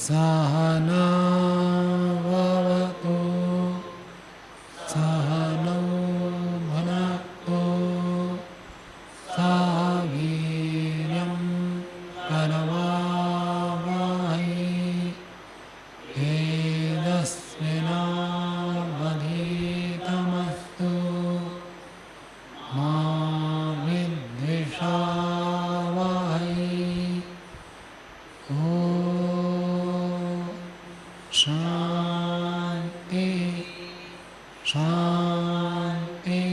सहना भवतु सहनौ भुनक्तु सह वीर्यं करवावहै तेजस्विनावधीतमस्तु मा विद्विषावहै। ॐ शान्ति शान्ति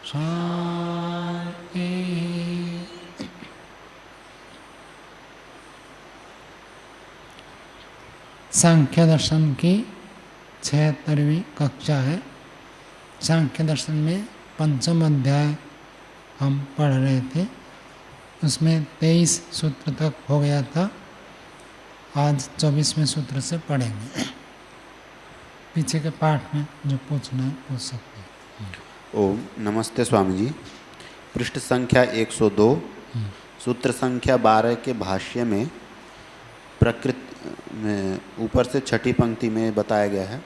शान्ति। सांख्य दर्शन की 76वीं कक्षा है। सांख्य दर्शन में पंचम अध्याय हम पढ़ रहे थे, उसमें 23 सूत्र तक हो गया था। आज 24वें सूत्र से पढ़ेंगे। पीछे के पाठ में जो पूछना है पूछ सकते हैं। ओम नमस्ते स्वामी जी। पृष्ठ संख्या 102 सूत्र संख्या 12 के भाष्य में प्रकृति में ऊपर से छठी पंक्ति में बताया गया है,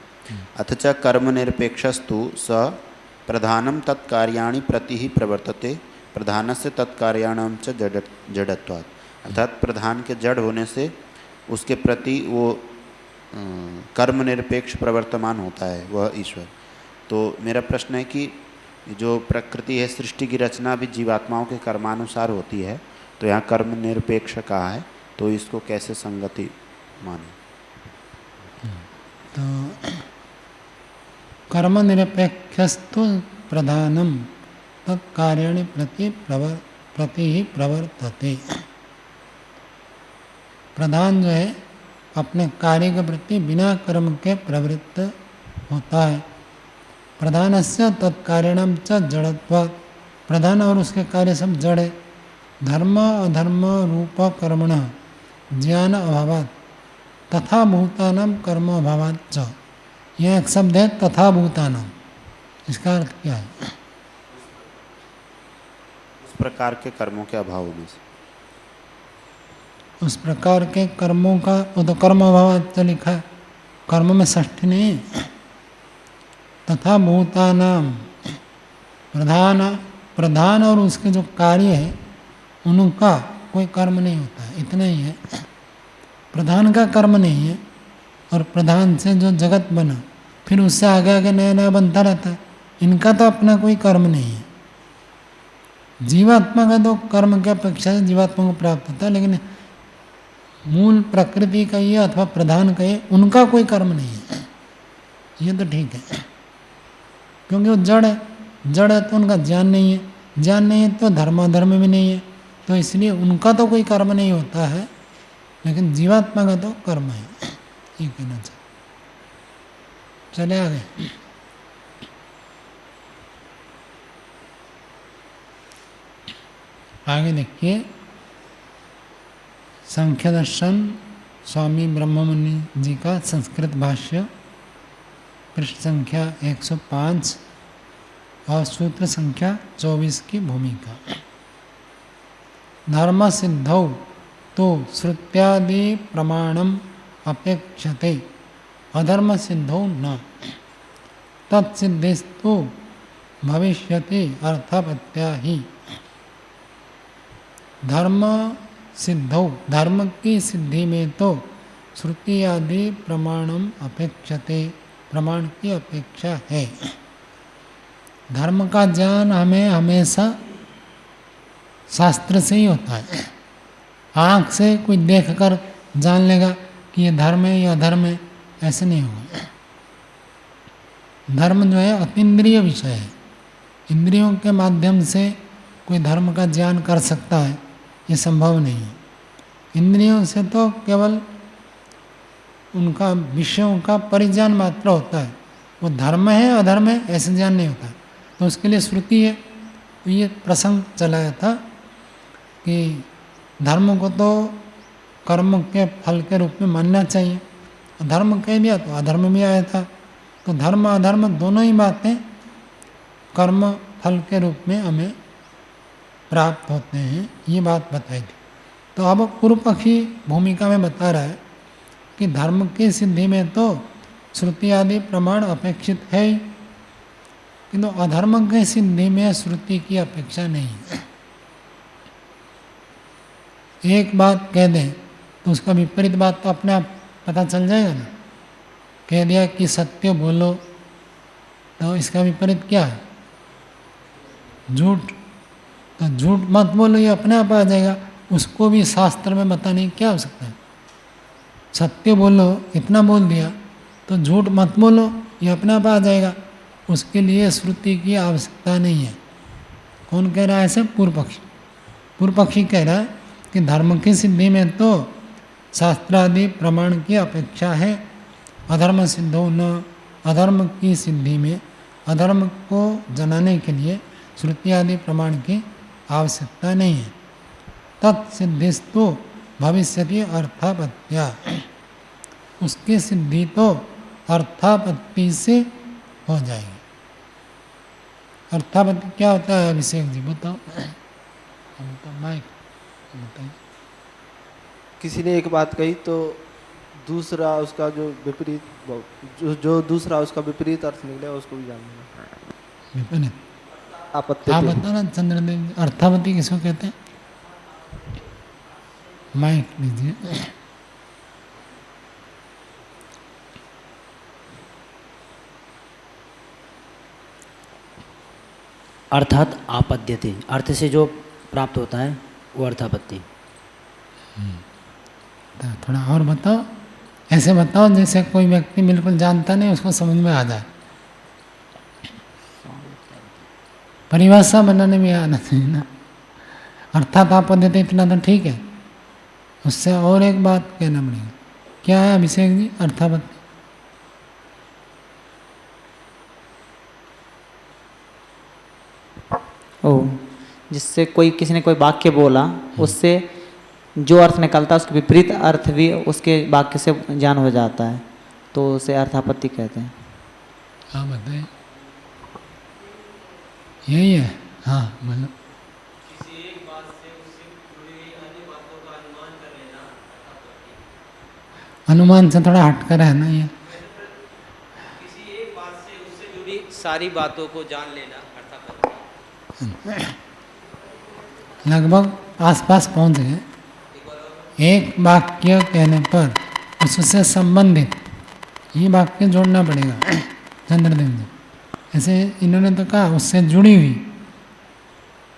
अथ च कर्मनिरपेक्षस्तु स प्रधानम तत्कार्याणि प्रति ही प्रवर्तते प्रधानस्य तत्कार्याणां च जड़त्वात्। अर्थात प्रधान के जड़ होने से उसके प्रति वो कर्म निरपेक्ष प्रवर्तमान होता है, वह ईश्वर। तो मेरा प्रश्न है कि जो प्रकृति है, सृष्टि की रचना भी जीवात्माओं के कर्मानुसार होती है, तो यहाँ कर्म निरपेक्ष कहा है, तो इसको कैसे संगति माने? तो कर्म निरपेक्षस्तु प्रधानम तत्कार्याणि प्रति ही प्रवर्तते। प्रधान जो है अपने कार्य के प्रति बिना कर्म के प्रवृत्त होता है। प्रधानस्य तत्कार्याणां च जड़त्वात्। प्रधान और उसके कार्य सब जड़ है। धर्म अधर्म रूप कर्मणः ज्ञान अभावात् तथा भूतानां कर्म अभावात् च। यह एक शब्द है तथा भूतानां। इसका अर्थ क्या है? उस प्रकार के कर्मों के अभाव होने से। उस प्रकार के कर्मों का वो तो कर्म अभावात् लिखा है, कर्म में षष्ठी नहीं है। तथा भूतानां प्रधान और उसके जो कार्य है उनका कोई कर्म नहीं होता है, इतना ही है। प्रधान का कर्म नहीं है और प्रधान से जो जगत बना फिर उससे आगे आगे नया नया बनता रहता है, इनका तो अपना कोई कर्म नहीं है। जीवात्मा का तो कर्म की अपेक्षा से जीवात्मा को प्राप्त होता है, लेकिन मूल प्रकृति का ये अथवा प्रधान का ये उनका कोई कर्म नहीं है। ये तो ठीक है, क्योंकि वो जड़ है तो उनका ज्ञान नहीं है, ज्ञान नहीं है तो धर्माधर्म भी नहीं है, तो इसलिए उनका तो कोई कर्म नहीं होता है, लेकिन जीवात्मा का तो कर्म है। ये कहना चाहिए। चले आगे। आगे देखिए, सांख्य दर्शन स्वामी ब्रह्ममुनि जी का संस्कृत भाष्य, पृष्ठ संख्या 105 और सूत्र संख्या 24 की भूमिका। धर्म सिद्धौ तो श्रुत्यादि प्रमाणम अपेक्षते अधर्म सिद्धौ न तत्सिद्धिस्तु भविष्यति अर्थापत्या ही। धर्म सिद्धौ, धर्म की सिद्धि में तो श्रुति आदि प्रमाणम अपेक्षते, प्रमाण की अपेक्षा है। धर्म का ज्ञान हमें हमेशा शास्त्र से ही होता है। आँख से कोई देखकर जान लेगा कि ये धर्म है या अधर्म है, ऐसे नहीं होगा। धर्म जो है अतीन्द्रिय विषय है, इंद्रियों के माध्यम से कोई धर्म का ज्ञान कर सकता है, ये संभव नहीं है। इंद्रियों से तो केवल उनका विषयों का परिज्ञान मात्र होता है, वो धर्म है अधर्म है ऐसे ज्ञान नहीं होता। तो उसके लिए श्रुति है। तो ये प्रसंग चलाया था कि धर्म को तो कर्म के फल के रूप में मानना चाहिए, धर्म कह दिया तो अधर्म भी आया था। तो धर्म अधर्म दोनों ही बातें कर्म फल के रूप में हमें प्राप्त होते हैं, ये बात बताई थी। तो अब पूर्व पक्षी भूमिका में बता रहा है कि धर्म की सिद्धि में तो श्रुति आदि प्रमाण अपेक्षित है ही, किंतु अधर्म की सिद्धि में श्रुति की अपेक्षा नहीं है। एक बात कह दें तो उसका विपरीत बात तो अपने आप पता चल जाएगा ना। कह दिया कि सत्य बोलो, तो इसका विपरीत क्या है? झूठ। तो झूठ मत बोलो, ये अपने आप आ जाएगा। उसको भी शास्त्र में बताने की क्या आवश्यकता है? सत्य बोलो इतना बोल दिया, तो झूठ मत बोलो, ये अपने आप आ जाएगा। उसके लिए श्रुति की आवश्यकता नहीं है। कौन कह रहा है ऐसे? पूर्व पक्षी। पूर्व पक्षी कह रहा है कि धर्म की सिद्धि में तो शास्त्रादि प्रमाण की अपेक्षा है, अधर्म सिद्धो न। अधर्म की सिद्धि में अधर्म को जनाने के लिए श्रुति आदि प्रमाण की आवश्यकता नहीं है। तत्सिद्धिस्तु भविष्यति अर्थापत्या। उसकी सिद्धि तो अर्थापत्ति से हो जाएगी। अर्थापत्ति क्या होता है अभिषेक जी बताओ? माइक बताइए। किसी ने एक बात कही तो दूसरा उसका जो विपरीत जो दूसरा उसका विपरीत अर्थ निकलेगा उसको भी जान लेना। विपरीत आपत्ति आप बताओ ना चंद्रदेव जी, अर्थापत्ति किसको कहते हैं? माइक लीजिए। अर्थात आपद्यते, अर्थ से जो प्राप्त होता है वो अर्थापत्ति। तो थोड़ा और बताओ, ऐसे बताओ जैसे कोई व्यक्ति बिल्कुल जानता नहीं, उसको समझ में आ जाए। परिभाषा बनाने में आना चाहिए ना। अर्थात आपद्यते इतना तो ठीक है, उससे और एक बात कहना पड़ेगा। क्या है अभिषेक जी अर्थापत्ति? जिससे कोई किसी ने कोई वाक्य बोला, उससे जो अर्थ निकलता है उसके विपरीत अर्थ भी उसके वाक्य से ज्ञान हो जाता है, तो उसे अर्थापत्ति कहते हैं। हाँ बताइए। यही है। हाँ मतलब अनुमान से थोड़ा हटकर है ना ये। किसी एक बात से उससे जुड़ी सारी बातों को जान लेना अर्थापत्ति। लगभग आसपास पहुंच गए। एक वाक्य कहने पर उससे संबंधित ये वाक्य जोड़ना पड़ेगा चंद्रदेव जी। ऐसे इन्होंने तो कहा उससे जुड़ी हुई,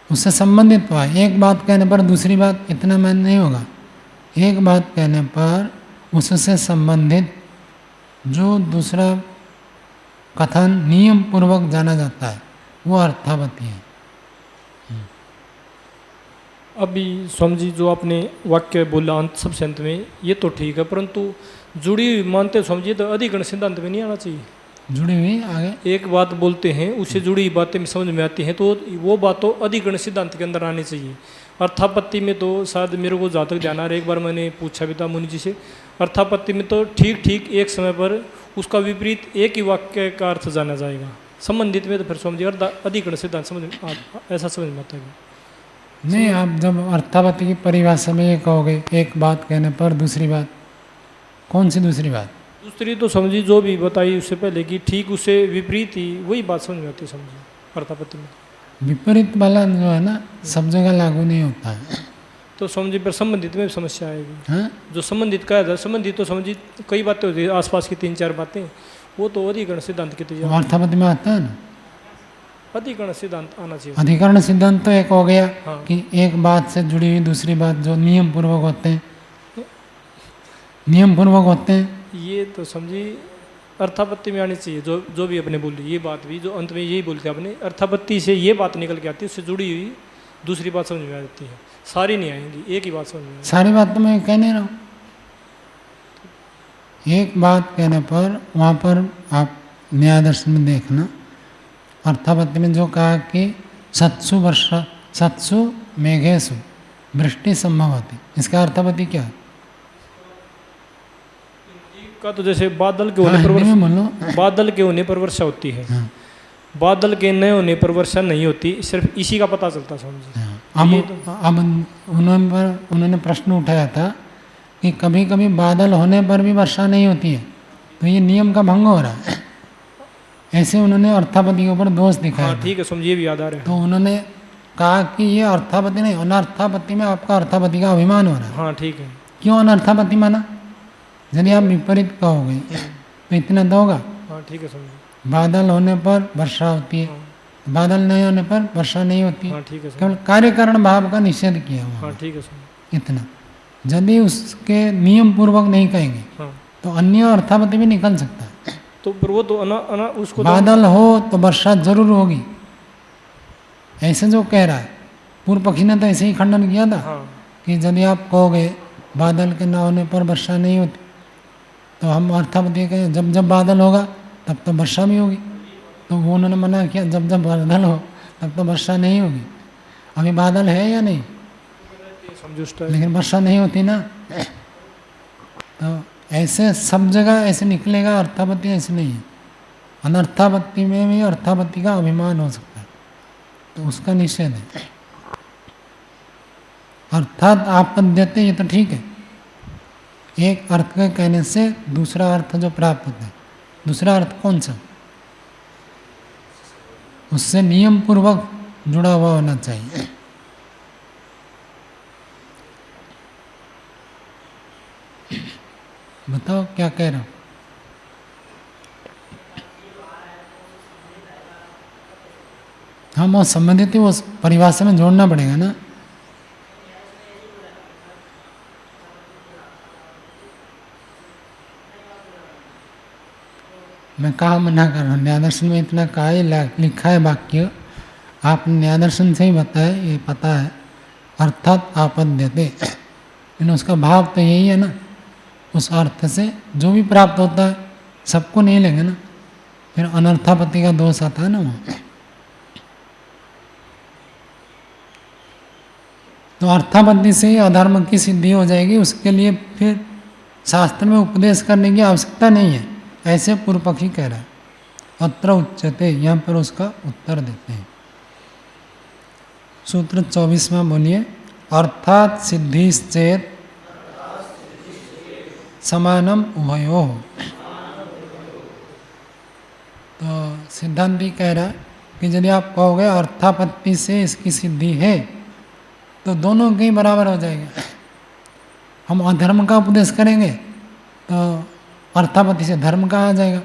उससे संबंधित हुआ। एक बात कहने पर दूसरी बात इतना मान नहीं होगा। एक बात कहने पर उससे संबंधित जो दूसरा कथन नियम पूर्वक जाना जाता है वो अर्थापत्ति है। अभी स्वामी जी जो आपने वाक्य बोला अंत सबसे अंत में, ये तो ठीक है, परंतु जुड़ी हुई मानते स्वामी जी तो अधिकरण सिद्धांत में नहीं आना चाहिए। जुड़ी हुई आगे एक बात बोलते हैं उससे जुड़ी हुई बातें समझ में आती हैं तो वो बात तो अधिकरण सिद्धांत के अंदर आनी चाहिए। अर्थापत्ति में तो शायद मेरे को जहाँ तक ध्यान आ रहा है, एक बार मैंने पूछा भी था मुनि जी से, अर्थापत्ति में तो ठीक ठीक एक समय पर उसका विपरीत एक ही वाक्य का अर्थ जाना जाएगा। संबंधित में तो फिर स्वामी जी अधिकरण सिद्धांत समझ ऐसा समझ में आता है। नहीं, आप जब अर्थापत्ति की परिभाषा में ये कहोगे एक बात कहने पर दूसरी बात, कौन सी दूसरी बात? दूसरी तो समझी जो भी बताई उससे पहले कि ठीक उससे विपरीत ही वही बात समझ में आती है समझी अर्थापत्ति में। विपरीत वाला जो है ना सब जगह लागू नहीं होता है। तो समझी पर संबंधित में भी समस्या आएगी। हाँ? जो संबंधित कहा जाए, संबंधित तो समझी कई बातें होती है आसपास की 3-4 बातें, वो तो अधिकरण सिद्धांत की तैयार अर्थापत्ति में आता है ना। अधिकरण सिद्धांत आना चाहिए। अधिकरण सिद्धांत तो एक हो गया हाँ। कि एक बात से जुड़ी हुई दूसरी बात जो नियम पूर्वक होते हैं, नियम पूर्वक होते हैं। ये तो समझी अर्थापत्ति में आनी चाहिए। जो भी अपने बोली ये बात भी जो अंत में यही बोलते हैं अपने, अर्थापत्ति से ये बात निकल के आती है, उससे जुड़ी हुई दूसरी बात समझ में आ जाती है। सारी नहीं आएंगी, एक ही बात समझ में आएगी। सारी बात तो मैं कह नहीं रहा हूँ। एक बात कहने पर वहाँ पर आप न्याय दर्शन में देखना, अर्थापत्ति में जो कहा कि सत्सु वर्षा सत्सु मेघेशु वृष्टि संभव होती, इसका अर्थापत्ति क्या है? का तो जैसे बादल के होने पर हिंदी में बोलो। बादल के होने पर वर्षा होती है, हाँ। बादल के न होने पर वर्षा नहीं होती, सिर्फ इसी का पता चलता समझिए। अब उन्होंने प्रश्न उठाया था कि कभी कभी बादल होने पर भी वर्षा नहीं होती है, तो ये नियम का भंग हो रहा है। ऐसे उन्होंने अर्थापति के ऊपर दोष दिखाया हाँ था। ठीक है समझिए, भी याद आ रहा है। तो उन्होंने कहा कि ये अर्थापति नहीं, अनर्थापति में आपका अर्थापति का अभिमान हो रहा है। हाँ ठीक है। क्यों अनर्थापति माना? यदि आप विपरीत कहोगे तो इतना तो होगा, हाँ ठीक है समझिए। बादल होने पर वर्षा होती है, बादल नहीं होने पर वर्षा नहीं होती। हाँ ठीक है केवल कार्यकारण भाव का निषेध किया हुआ हाँ है। ठीक है समझिए। इतना यदि उसके नियम पूर्वक नहीं कहेंगे हाँ तो अन्य अर्थापति भी निकल सकता है। तो पर वो तो उसको तो बादल हो तो वर्षा जरूर होगी, ऐसे जो कह रहा है। पूर्व पक्षी ने तो ऐसे ही खंडन किया था हाँ कि यदि आप कहोगे बादल के ना होने पर वर्षा नहीं होती, तो हम अर्थापति कहें जब जब बादल होगा तब तो वर्षा भी होगी। तो वो उन्होंने मना किया, जब जब बादल हो तब तो वर्षा नहीं होगी। अभी बादल है या नहीं, समझुष्टा है। लेकिन वर्षा नहीं होती ना। तो ऐसे सब जगह ऐसे निकलेगा, अर्थापत्ति ऐसे नहीं है। अनर्थापत्ति में भी अर्थापत्ति का अभिमान हो सकता है, तो उसका निषेध है। अर्थात आपद्यते, ये तो ठीक है, एक अर्थ के कहने से दूसरा अर्थ जो प्राप्त होता है, दूसरा अर्थ कौन सा, उससे नियम पूर्वक जुड़ा हुआ होना चाहिए। बताओ क्या कह रहा हूँ? हम वो संबंधित ही उस परिभाषा में जोड़ना पड़ेगा ना। मैं कहा मना कर रहा हूँ, न्यायदर्शन में इतना कहा ही लिखा है वाक्य, आप न्यायदर्शन से ही बताए, ये पता है। अर्थात आपद्यते, लेकिन उसका भाव तो यही है ना, उस अर्थ से जो भी प्राप्त होता है सबको नहीं लेंगे ना, फिर अनर्थापत्ति का दोष आता है ना वहाँ। तो अर्थापत्ति से ही अधर्म की सिद्धि हो जाएगी, उसके लिए फिर शास्त्र में उपदेश करने की आवश्यकता नहीं है, ऐसे पूर्व पक्षी कह रहा है। अत्र उच्यते, यहाँ पर उसका उत्तर देते हैं। सूत्र 24वां बोलिए। अर्थात सिद्धिश्चेत समानम उभयो। तो सिद्धांति कह रहा है कि यदि आप कहोगे अर्थापत्ति से इसकी सिद्धि है तो दोनों के ही बराबर हो जाएगा। हम अधर्म का उपदेश करेंगे तो अर्थापत्ति से धर्म का आ जाएगा,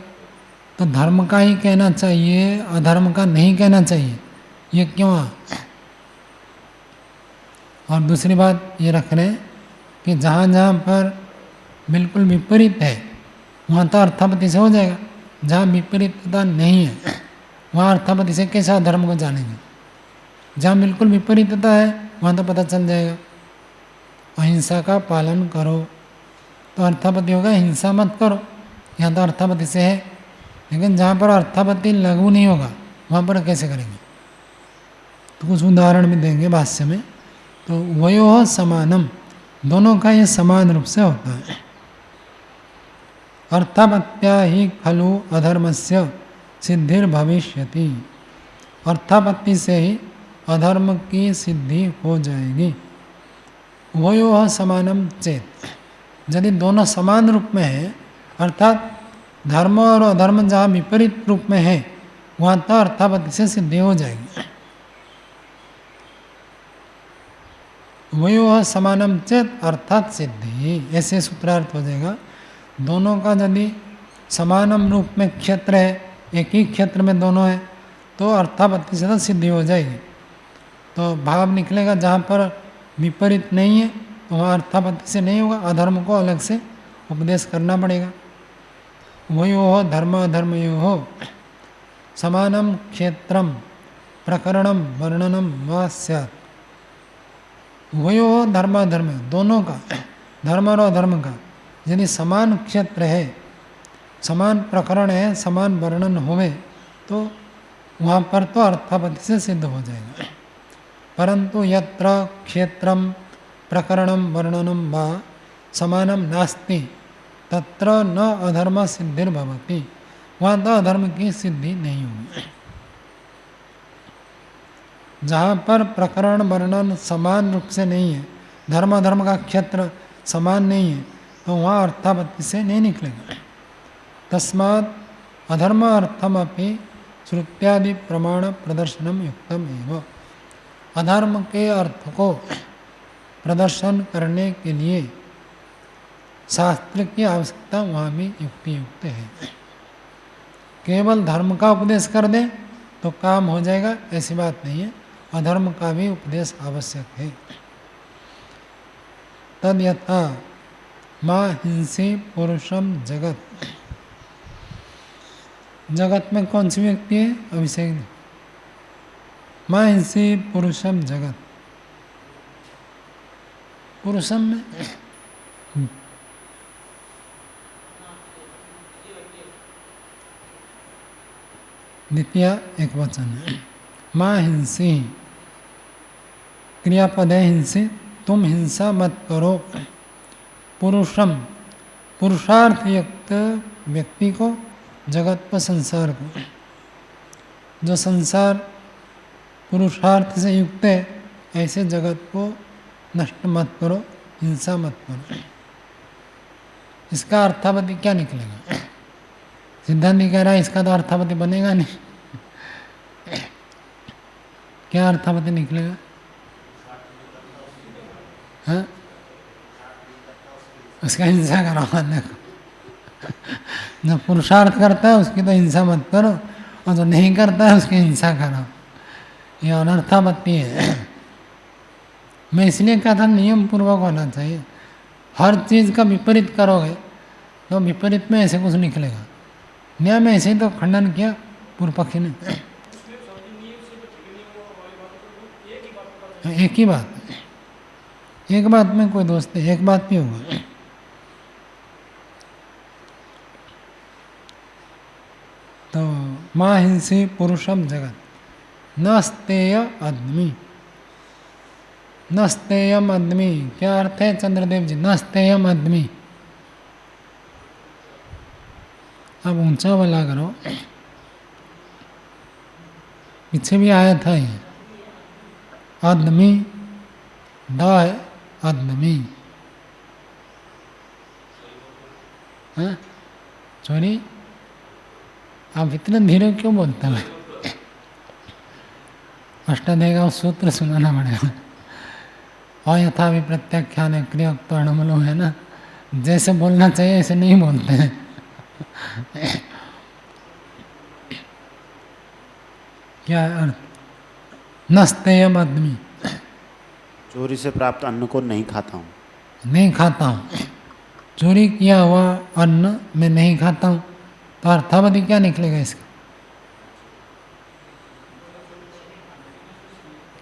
तो धर्म का ही कहना चाहिए, अधर्म का नहीं कहना चाहिए, ये क्यों? और दूसरी बात ये रख रहे हैं कि जहाँ जहाँ पर बिल्कुल विपरीत है वहाँ तो अर्थापत्ति से हो जाएगा, जहाँ विपरीतता नहीं है वहाँ अर्थापत्ति से कैसा धर्म को जानेंगे। जहाँ बिल्कुल विपरीतता है वहाँ तो पता चल जाएगा। अहिंसा का पालन करो, तो अर्थापत्ति होगा हिंसा मत करो, यहाँ तो अर्थापत्ति से है। लेकिन जहाँ पर अर्थापत्ति लागू नहीं होगा वहाँ पर कैसे करेंगे? तो कुछ उदाहरण भी देंगे भाष्य में। तो वयोः समानम, दोनों का ये समान रूप से होता है। अर्थापत्या ही खलु अधर्मस्य सिद्धिर्भविष्यति, अर्थापत्ति से ही अधर्म की सिद्धि हो जाएगी। वयोः समानम चेत, यदि दोनों समान रूप में है, अर्थात धर्म और अधर्म जहाँ विपरीत रूप में है वहाँ तो अर्थापत्ति से सिद्धि हो जाएगी। वयोः समानम चेत अर्थात सिद्धि, ऐसे सूत्रार्थ हो जाएगा। दोनों का यदि समानम रूप में क्षेत्र है, एक ही क्षेत्र में दोनों है, तो अर्थापत्ति से तो सिद्धि हो जाएगी। तो भाव निकलेगा जहाँ पर विपरीत नहीं है तो वहाँ अर्थापत्ति से नहीं होगा, अधर्म को अलग से उपदेश करना पड़ेगा। वयोः धर्म अधर्मयोः समानम क्षेत्रम प्रकरणम वर्णनम वा स्यात्। वयोः धर्म अधर्म, दोनों का, धर्म और अधर्म का यदि समान क्षेत्र है, समान प्रकरण है, समान वर्णन होवे, तो वहाँ पर तो अर्थापत्ति से सिद्ध हो जाएगा। परंतु यत्र क्षेत्रम प्रकरणम वर्णनम वा समानम नास्ति तत्र न अधर्म सिद्धिर्भवति, वहाँ तो अधर्म की सिद्धि नहीं होगी। जहाँ पर प्रकरण वर्णन समान रूप से नहीं है, धर्म अधर्म का क्षेत्र समान नहीं है तो वहाँ अर्थापत्ति से नहीं निकलेगा। तस्मात् अधर्म अर्थम अपि श्रुत्यादि प्रमाण प्रदर्शनम युक्तम एव। अधर्म के अर्थ को प्रदर्शन करने के लिए शास्त्र की आवश्यकता वहाँ भी युक्ति युक्त है। केवल धर्म का उपदेश कर दें तो काम हो जाएगा, ऐसी बात नहीं है, अधर्म का भी उपदेश आवश्यक है। तद यथा माँ हिंसी पुरुषम जगत। जगत में कौन सी व्यक्ति है? अभिषेक। माँ हिंसी पुरुषम जगत, पुरुषम में द्वितीय एक वचन है। माँ हिंसी क्रियापद है हिंसी, तुम हिंसा मत करो। पुरुषम पुरुषार्थ युक्त व्यक्ति को, जगत पर संसार को। जो संसार पुरुषार्थ से युक्त है ऐसे जगत को नष्ट मत करो, हिंसा मत करो। इसका अर्थापत्ति क्या निकलेगा? सिद्धांत कह रहा है इसका तो अर्थापत्ति बनेगा नहीं। क्या अर्थापत्ति निकलेगा? हाँ, उसका हिंसा करो। देखो, जो पुरुषार्थ करता है उसकी तो हिंसा मत करो, और जो नहीं करता है उसकी हिंसा करो। ये अनर्थापत्ति है। मैं इसलिए कहा था नियम पूर्वक होना चाहिए। हर चीज़ का विपरीत करोगे तो विपरीत में ऐसे कुछ निकलेगा। न्याय में ऐसे ही तो खंडन किया पूर्व पक्षी ने। एक ही बात, एक बात में कोई दोस्त है, एक बात भी होगा। तो माँ हिंसी पुरुषम जगत न स्तेय आदमी। न स्तेयम आदमी क्या अर्थ है चंद्रदेव जी? न स्तेयम आदमी। अब ऊंचा वाला करो, पीछे भी आया था ये आदमी, द है आदमी। हाँ, चोरी। आप इतने धीरे क्यों बोलते हैं? अष्टाध्याय का सूत्र सुनाना पड़ेगा। और यथा भी प्रत्याख्यान है, क्रियोक्त अणुमलो है ना, जैसे बोलना चाहिए ऐसे नहीं बोलते हैं। क्या अर्थ? नस्तेयम आदमी, चोरी से प्राप्त अन्न को नहीं खाता हूँ। नहीं खाता हूँ। चोरी किया हुआ अन्न मैं नहीं खाता हूँ, तो अर्थावधि क्या निकलेगा इसका?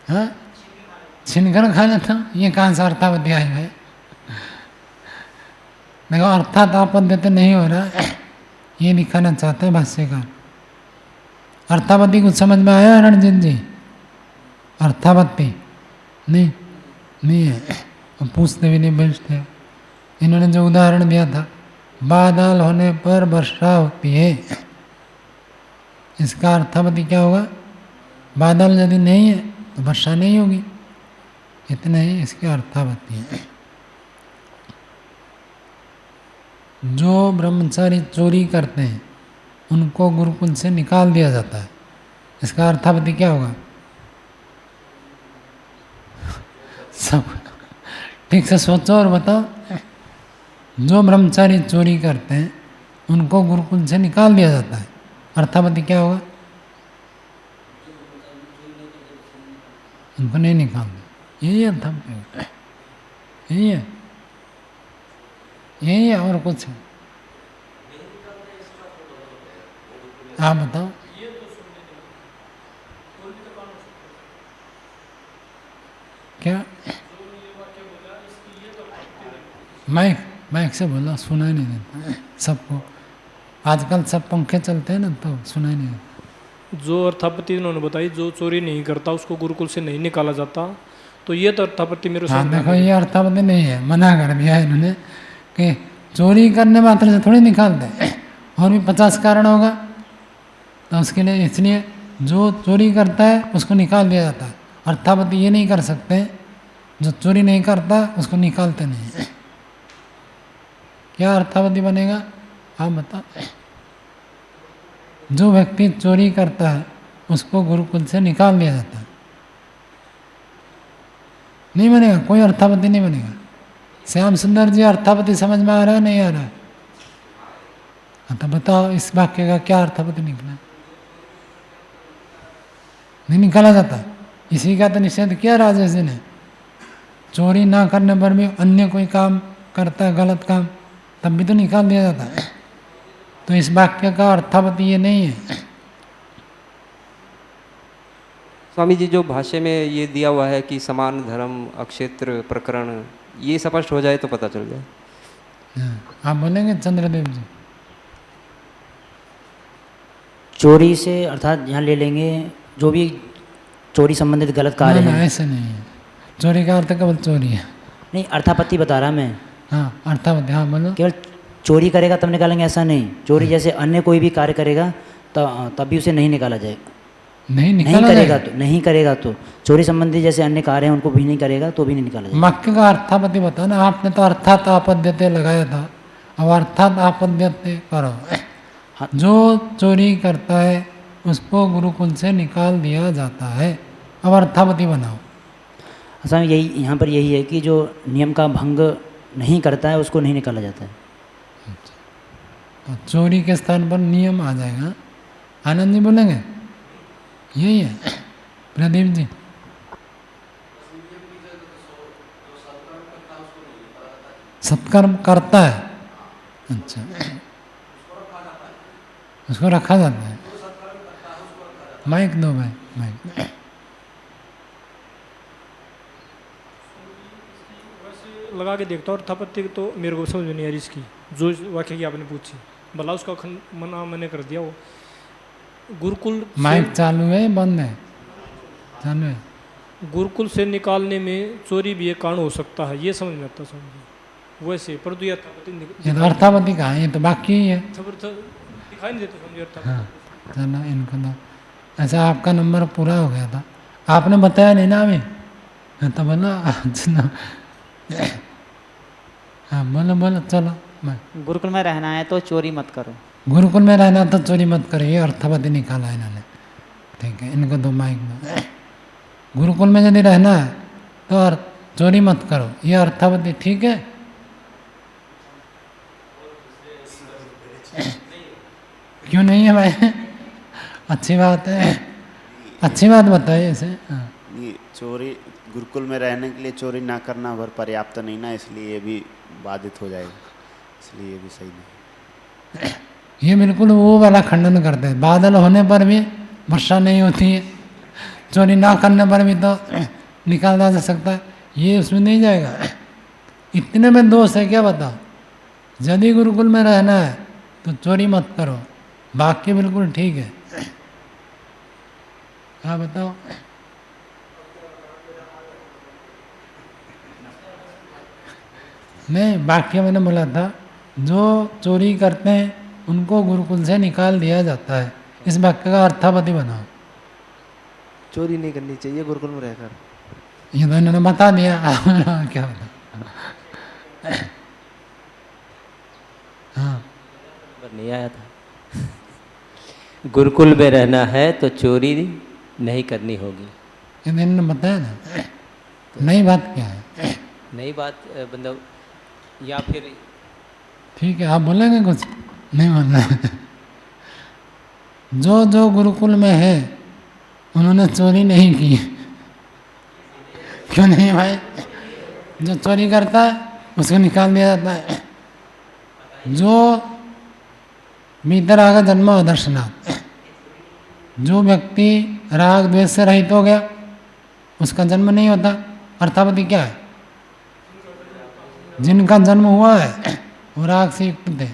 हाँ, छिनकर खा लेता हूँ, ये कहाँ से अर्थावधि आए है? देखो, अर्थात आपद्यते नहीं हो रहा, ये दिखाना चाहते हैं भाष्यकार। अर्थापत्ति कुछ समझ में आया रणजीत जी? अर्थापत्ति नहीं है। अब पूछते भी नहीं बैठते। इन्होंने जो उदाहरण दिया था, बादल होने पर वर्षा होती है, इसका अर्थापत्ति क्या होगा? बादल यदि नहीं है तो वर्षा नहीं होगी। इतने ही इसकी अर्थापत्ति है। जो ब्रह्मचारी चोरी करते हैं उनको गुरुकुल से निकाल दिया जाता है, इसका अर्थापत्ति क्या होगा? सब ठीक से सोचो और बताओ। जो ब्रह्मचारी चोरी करते हैं उनको गुरुकुल से निकाल दिया जाता है, अर्थापत्ति क्या होगा? उनको नहीं निकालते। यही अर्थापत्ति, यही है, यही है और कुछ है? आप बताओ। क्या माइक से बोला, सुनाई नहीं देता सबको। आजकल सब पंखे चलते हैं ना, तो सुनाई नहीं देता। जो अर्थापत्ति उन्होंने बताई, जो चोरी नहीं करता उसको गुरुकुल से नहीं निकाला जाता, तो ये तो अर्थापत्ति मेरे हाँ, सामने। देखो, ये अर्थापत्ति नहीं है, मना कर दिया है इन्होंने कि चोरी करने मात्र से थोड़ी निकालते हैं, और भी 50 कारण होगा। तो उसके लिए इसलिए जो चोरी करता है उसको निकाल दिया जाता है। अर्थापत्ति ये नहीं कर सकते, जो चोरी नहीं करता उसको निकालते नहीं है। क्या अर्थापत्ति बनेगा आप बताओ। जो व्यक्ति चोरी करता है उसको गुरुकुल से निकाल दिया जाता है, नहीं बनेगा, कोई अर्थापत्ति नहीं बनेगा। श्याम सुंदर जी अर्थापत्ति समझ में आ रहा है नहीं आ रहा है? तो बताओ इस वाक्य का क्या अर्थापत्ति निकला? नहीं निकाला जाता। इसी का तो निषेध किया राजेश जी ने। चोरी ना करने पर भी अन्य कोई काम करता है गलत काम, तब भी तो निकाल दिया जाता है। तो इस वाक्य का अर्थापत्ति ये नहीं है। स्वामी जी, जो भाष्य में ये दिया हुआ है कि समान धर्म अक्षेत्र प्रकरण, ये स्पष्ट हो जाए तो पता चल जाए। आप बोलेंगे चंद्रदेव जी? चोरी से अर्थात यहाँ ले लेंगे जो भी चोरी संबंधित गलत कार्य ना, है। ऐसे नहीं है। चोरी का अर्थ केवल चोरी है। नहीं, अर्थापत्ति बता रहा मैं। हाँ अर्थापत्ति, हाँ बोलो। केवल चोरी करेगा तब निकालेंगे ऐसा नहीं। चोरी जैसे अन्य कोई भी कार्य करेगा तब भी उसे नहीं निकाला जाएगा। नहीं करेगा तो चोरी संबंधी जैसे अन्य कार्य हैं उनको भी नहीं करेगा तो भी नहीं निकाला जाएगा। वाक्य का अर्थापत्ति बताओ ना। आपने तो अर्थात आपद्यते लगाया था, अब अर्थात आपद्यते करो। जो चोरी करता है उसको गुरुकुल से निकाल दिया जाता है, अब अर्थापत्ति बनाओ। असल में यही यहाँ पर यही है कि जो नियम का भंग नहीं करता है उसको नहीं निकाला जाता है। तो चोरी के स्थान पर नियम आ जाएगा। आनंद जी बोलेंगे? यही है प्रदीप जी। सत्कर्म करता है, अच्छा, उसको रखा जाता है। माइक दो भाई, माइक। लगा के देखता हूँ अर्थापत्ति तो मेरे को समझ में नहीं आ रही इसकी, जो वाक्य की आपने पूछी। भला उसका मैंने कर दिया। वो गुरुकुल माइक चालू है बंद है? चालू है। गुरुकुल से निकालने में चोरी भी एक कारण हो सकता है, ये समझ में आता समझ वैसे, परंतु ये अर्थापत्ति कहाँ है? ये तो बाकी ही है। दिखाई नहीं देता समझे अर्थापत्ति। हाँ चलो इनको दो। ऐसा आपका नंबर पूरा हो गया था, आपने बताया नहीं ना अभी, तो बोलो। हाँ बोलो बोलो, चलो। गुरुकुल में रहना है तो चोरी मत करो। गुरुकुल में रहना तो चोरी मत करो, ये अर्थापत्ति निकाला इन्होंने। ठीक है, इनको दो माइक दो। गुरुकुल में यदि रहना है तो चोरी मत करो, ये अर्थापत्ति ठीक है। क्यों नहीं है भाई? अच्छी बात है, अच्छी बात बताइए इसे। ये चोरी गुरुकुल में रहने के लिए चोरी ना करना भर पर्याप्त नहीं ना, इसलिए ये भी बाधित हो जाएगा, इसलिए ये भी सही नहीं। ये बिल्कुल वो वाला खंडन करते हैं। बादल होने पर भी वर्षा नहीं होती है, चोरी ना करने पर भी तो निकाला जा सकता है, ये उसमें नहीं जाएगा। इतने में दोष है क्या बताओ? यदि गुरुकुल में रहना है तो चोरी मत करो, वाक्य बिल्कुल ठीक है। हाँ बताओ। नहीं, वाक्य मैंने बोला था जो चोरी करते हैं उनको गुरुकुल से निकाल दिया जाता है, इस वाक्य का अर्थापत्ति बनाओ। चोरी नहीं करनी चाहिए गुरुकुल में रहकर, ये तो इन्होंने बता दिया। क्या बता? हाँ नहीं आया था। गुरुकुल में रहना है तो चोरी नहीं करनी होगी, ये तो इन्होंने बताया ना। नई बात क्या है? नई बात मतलब, या फिर ठीक है, आप बोलेंगे कुछ? नहीं बोलना। जो जो गुरुकुल में है उन्होंने चोरी नहीं की। क्यों नहीं भाई? जो चोरी करता है उसको निकाल दिया जाता है। जो भीतर आगा जन्म हो दर्शनाथ, जो व्यक्ति राग द्वेष से रहित हो गया उसका जन्म नहीं होता। अर्थापत्ति क्या है? जिनका जन्म हुआ है वो राग से युक्त थे,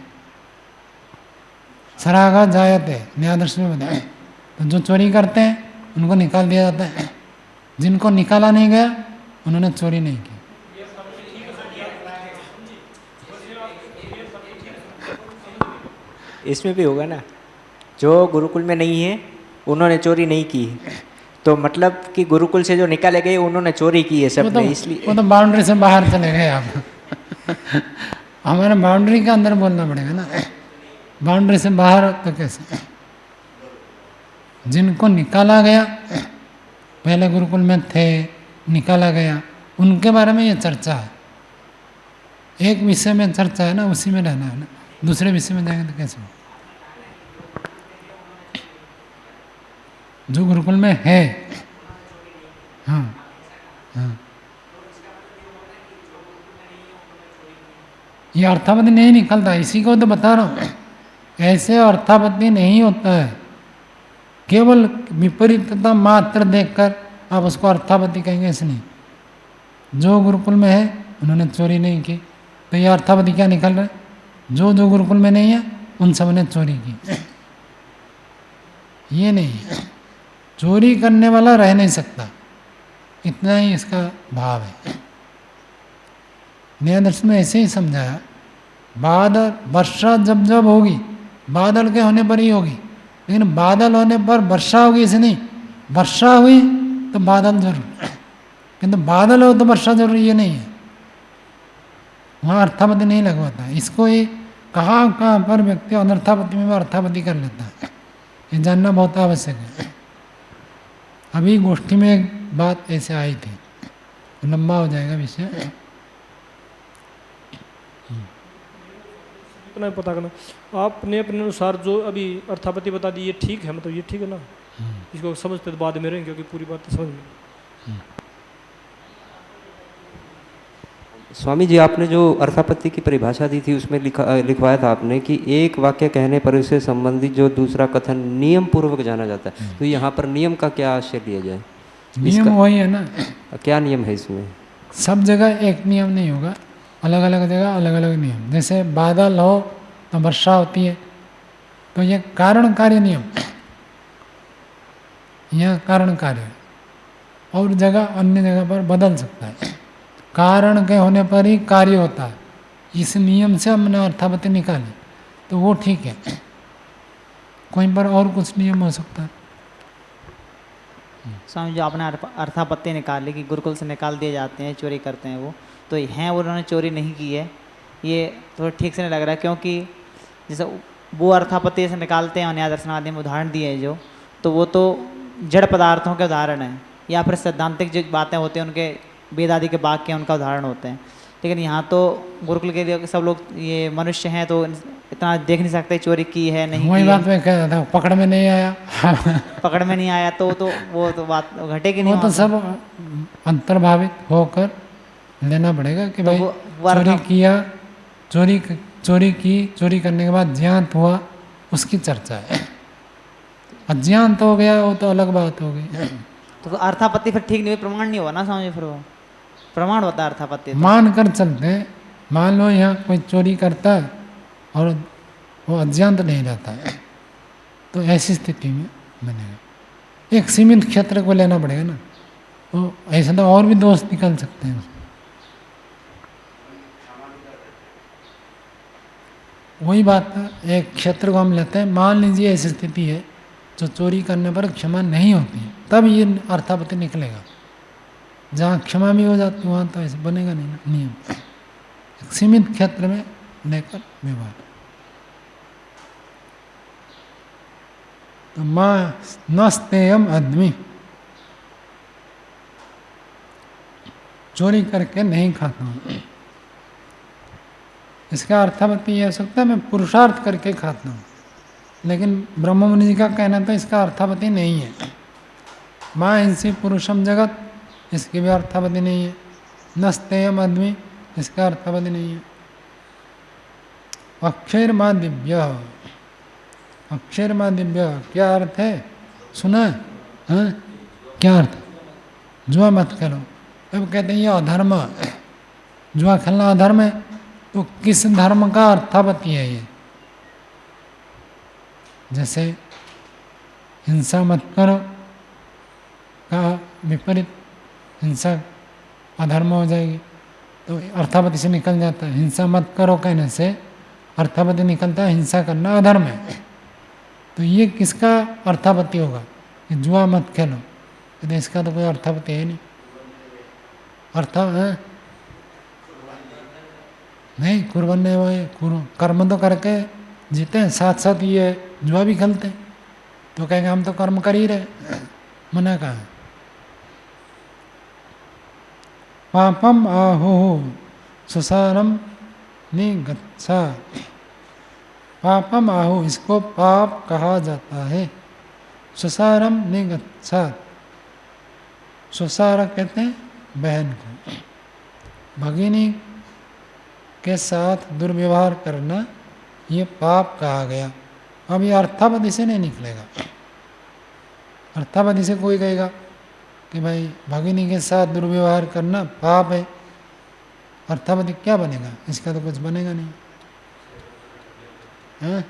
सरागा जायते, न्यायदर्शन में बताया। तो जो चोरी करते हैं उनको निकाल दिया जाता है, जिनको निकाला नहीं गया उन्होंने चोरी नहीं की। इसमें भी होगा ना, जो गुरुकुल में नहीं है उन्होंने चोरी नहीं की, तो मतलब कि गुरुकुल से जो निकाले गए उन्होंने चोरी की है सब ने, इसलिए वो तो बाउंड्री से बाहर चले गए आप। हमारे बाउंड्री के अंदर बोलना पड़ेगा ना, बाउंड्री से बाहर तो कैसे। जिनको निकाला गया, पहले गुरुकुल में थे, निकाला गया, उनके बारे में ये चर्चा है। एक विषय में चर्चा है ना, उसी में रहना है ना, दूसरे विषय में जाएंगे तो कैसे हो। जो गुरुकुल में है, हाँ हाँ, ये अर्थापत्ति नहीं निकलता, इसी को तो बता रहा हूँ। ऐसे अर्थापत्ति नहीं होता है, केवल विपरीतता मात्र देखकर आप उसको अर्थापत्ति कहेंगे, ऐसे नहीं। जो गुरुकुल में है उन्होंने चोरी नहीं की, तो ये अर्थापत्ति क्या निकल रहा है, जो गुरुकुल में नहीं है उन सब ने चोरी की। ये नहीं है, चोरी करने वाला रह नहीं सकता, इतना ही इसका भाव है। न्याय दर्शन में ऐसे ही समझाया, बादल वर्षा जब जब होगी, बादल के होने पर ही होगी, लेकिन बादल होने पर वर्षा होगी इसे नहीं, वर्षा हुई तो बादल जरूर, किंतु बादल हो तो वर्षा जरूर, ये नहीं है। वहाँ अर्थापत्ति नहीं लगवाता है। इसको ये कहाँ पर व्यक्ति अनर्थापत्ति में अर्थापत्ति कर लेता है, ये जानना बहुत आवश्यक है। अभी गोष्ठी में एक बात ऐसे आई थी, लंबा हो जाएगा विषय, इतना ही पता करना। आपने अपने अनुसार जो अभी अर्थापत्ति बता दी, ये ठीक है, मतलब ये ठीक है ना, इसको समझते तो बाद में रहेंगे, क्योंकि पूरी बात तो समझ में। स्वामी जी, आपने जो अर्थापत्ति की परिभाषा दी थी उसमें लिखवाया था आपने कि एक वाक्य कहने पर उससे संबंधित जो दूसरा कथन नियम पूर्वक जाना जाता है, तो यहाँ पर नियम का क्या आशय लिया जाए? नियम वही है ना, क्या नियम है इसमें? सब जगह एक नियम नहीं होगा, अलग अलग जगह अलग अलग नियम। जैसे बादल हो तो वर्षा होती है, तो ये कारण कार्य नियम, यह कारण कार्य, और जगह अन्य जगह पर बदल सकता है। कारण के होने पर ही कार्य होता है, इस नियम से हमने अर्थापत्ति निकाली तो वो ठीक है। कहीं पर और कुछ नियम हो सकता है। स्वामी जो आपने अर्थापत्ति निकाली कि गुरुकुल से निकाल दिए जाते हैं, चोरी करते हैं, वो तो हैं, उन्होंने चोरी नहीं की है, ये थोड़ा ठीक से नहीं लग रहा है। क्योंकि जैसे वो अर्थापत्ति से निकालते हैं, न्याय दर्शनादि में उदाहरण दिए हैं जो, तो वो तो जड़ पदार्थों के उदाहरण हैं, या फिर सैद्धांतिक जो बातें होती हैं उनके वेद आदि के वाक्य उनका उदाहरण होते हैं। लेकिन यहाँ तो गुरुकुल के लिए सब लोग ये मनुष्य हैं, तो इतना देख नहीं सकते चोरी की है नहीं वही की बात मैं कह रहा था, पकड़ में नहीं आया पकड़ में नहीं आया तो वो तो बात घटेगी नहीं। वो तो सब अंतर्भावित होकर लेना पड़ेगा कि भाई चोरी किया, चोरी की, चोरी करने के बाद ज्ञात हुआ, उसकी चर्चा है। अज्ञात हो गया वो तो अलग बात हो गई। तो अर्थापत्ति फिर ठीक नहीं, प्रमाण नहीं हुआ ना स्वामी, फिर वो प्रमाण होता है अर्थापत्ति। मान कर चलते हैं, मान लो यहाँ कोई चोरी करता है और वो अज्ञात नहीं रहता है, तो ऐसी स्थिति में बनेगा। एक सीमित क्षेत्र को लेना पड़ेगा ना, तो ऐसे तो और भी दोष निकल सकते हैं। वही बात है, एक क्षेत्र को हम लेते हैं, मान लीजिए ऐसी स्थिति है जो चोरी करने पर क्षमा नहीं होती है, तब ये अर्थापत्ति निकलेगा। जहाँ क्षमा भी हो जाती है वहाँ तो ऐसे बनेगा नहीं ना नियम। एक सीमित क्षेत्र में लेकर व्यवहार। तो माँ नस्तेयम आदमी, चोरी करके नहीं खाता हूँ, इसका अर्थापत्ति यह हो सकता है मैं पुरुषार्थ करके खाता हूँ, लेकिन ब्रह्म मुनि जी का कहना था इसका अर्थापत्ति नहीं है। माँ हिंसी पुरुषम जगत, इसकी भी अर्थापत्ति नहीं है। नस्तेयम आदमी, इसका अर्थापत्ति नहीं है। अक्षर माँ दिव्य, अक्षर माँ दिव्य क्या अर्थ है सुना है? हाँ क्या अर्थ? जुआ मत करो। अब कहते हैं ये अधर्म, जुआ खेलना अधर्म है, तो किस धर्म का अर्थापत्ति है ये? जैसे हिंसा मत करो का विपरीत हिंसा अधर्म हो जाएगी, तो अर्थापत्ति से निकल जाता है। हिंसा मत करो कहने से अर्थापत्ति निकलता है हिंसा करना अधर्म है, तो ये किसका अर्थापत्ति होगा कि जुआ मत खेलो? तो इसका तो कोई अर्थापत्ति है नहीं। नहीं कुर्बन्ने वो कर्म तो करके जीते हैं, साथ साथ ये जुआ भी खेलते हैं, तो कहेंगे हम तो कर्म कर ही रहे, मना कहा। पापम आहो सुसारम निगच्छा, पापम आहो इसको पाप कहा जाता है। सुसारम निगच्छा, सुसारा कहते हैं बहन को, भगिनी के साथ दुर्व्यवहार करना ये पाप कहा गया। अब ये अर्थापति से नहीं निकलेगा। अर्थापति से कोई कहेगा कि भाई भगिनी के साथ दुर्व्यवहार करना पाप है, अर्थापति क्या बनेगा? इसका तो कुछ बनेगा नहीं है?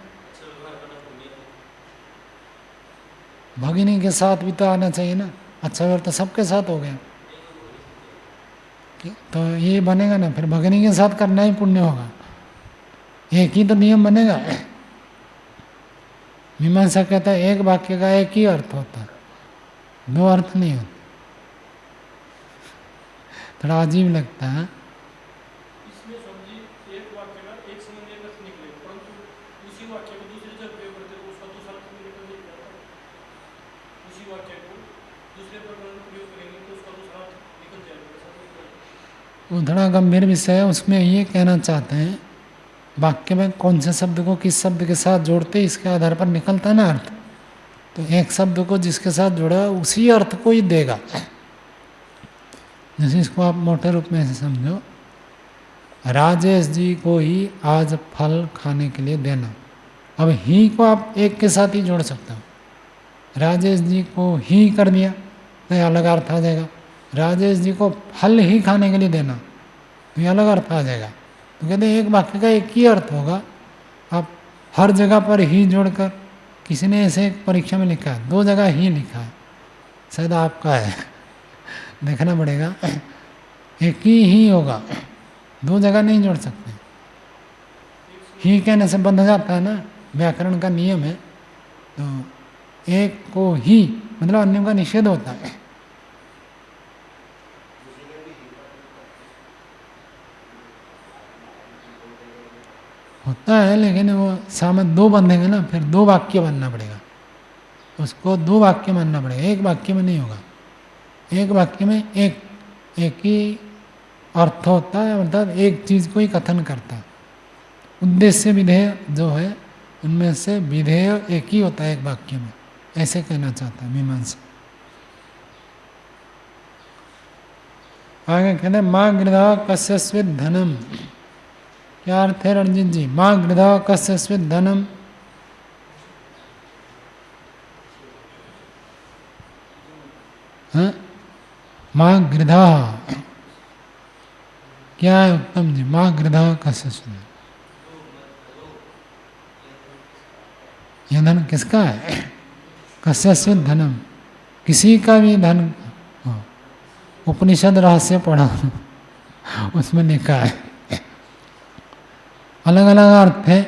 भगिनी के साथ भी तो आना चाहिए ना, अच्छा व्यवहार तो सबके साथ हो गया, तो ये बनेगा ना, फिर भगिनी के साथ करना ही पुण्य होगा, एक ही तो नियम बनेगा। मीमांसा कहता है एक वाक्य का एक ही अर्थ होता है, दो अर्थ नहीं होते, थोड़ा अजीब लगता है। इसमें समझी एक वाक्य का एक समय में एक अर्थ निकले, परंतु उसी वाक्य को दूसरी जगह प्रयोग करते तो उसका दूसरा अर्थ निकल नहीं जाता। उसी वाक्य को दूसरे प्रकरण में प्रयोग करेंगे तो उसका दूसरा अर्थ निकल जाएगा। वो थोड़ा गंभीर विषय है, उसमें ये कहना चाहते हैं वाक्य में कौन से शब्द को किस शब्द के साथ जोड़ते इसके आधार पर निकलता है ना अर्थ, तो एक शब्द को जिसके साथ जोड़ा उसी अर्थ को ही देगा। जैसे इसको आप मोटे रूप में ऐसे समझो, राजेश जी को ही आज फल खाने के लिए देना, अब ही को आप एक के साथ ही जोड़ सकते हो, राजेश जी को ही कर दिया तो ये अलग अर्थ आ जाएगा, राजेश जी को फल ही खाने के लिए देना तो ये अलग अर्थ आ जाएगा। तो कहते हैं एक वाक्य का एक ही अर्थ होगा, आप हर जगह पर ही जोड़कर, किसी ने ऐसे एक परीक्षा में लिखा है, दो जगह ही लिखा है, शायद आपका है, देखना पड़ेगा, एक ही होगा, दो जगह नहीं जोड़ सकते। ही कहने से बंध जाता है ना, व्याकरण का नियम है, तो एक को ही मतलब अन्य का निषेध होता है। होता है लेकिन वो सामने दो बंधेंगे ना, फिर दो वाक्य बनना पड़ेगा, उसको दो वाक्य मानना पड़ेगा, एक वाक्य में नहीं होगा। एक वाक्य में एक ही अर्थ होता है, अर्थात एक चीज़ को ही कथन करता है। उद्देश्य विधेय जो है उनमें से विधेय एक ही होता है एक वाक्य में, ऐसे कहना चाहता है मीमांसा। आगे कहते हैं माँ गृधा कस्यस्वित धनम, क्या अर्थ है रणजीत जी? माँ गृधा कस्यस्वित धनम, हाँ माँ गृधा, क्या है उत्तम जी? माँ गृधा कस्यस्वित, यह धन किसका है? कस्यस्वित धनम, किसी का भी धन। उपनिषद रहस्य पढ़ा उसमें लिखा है, अलग अलग अर्थ है।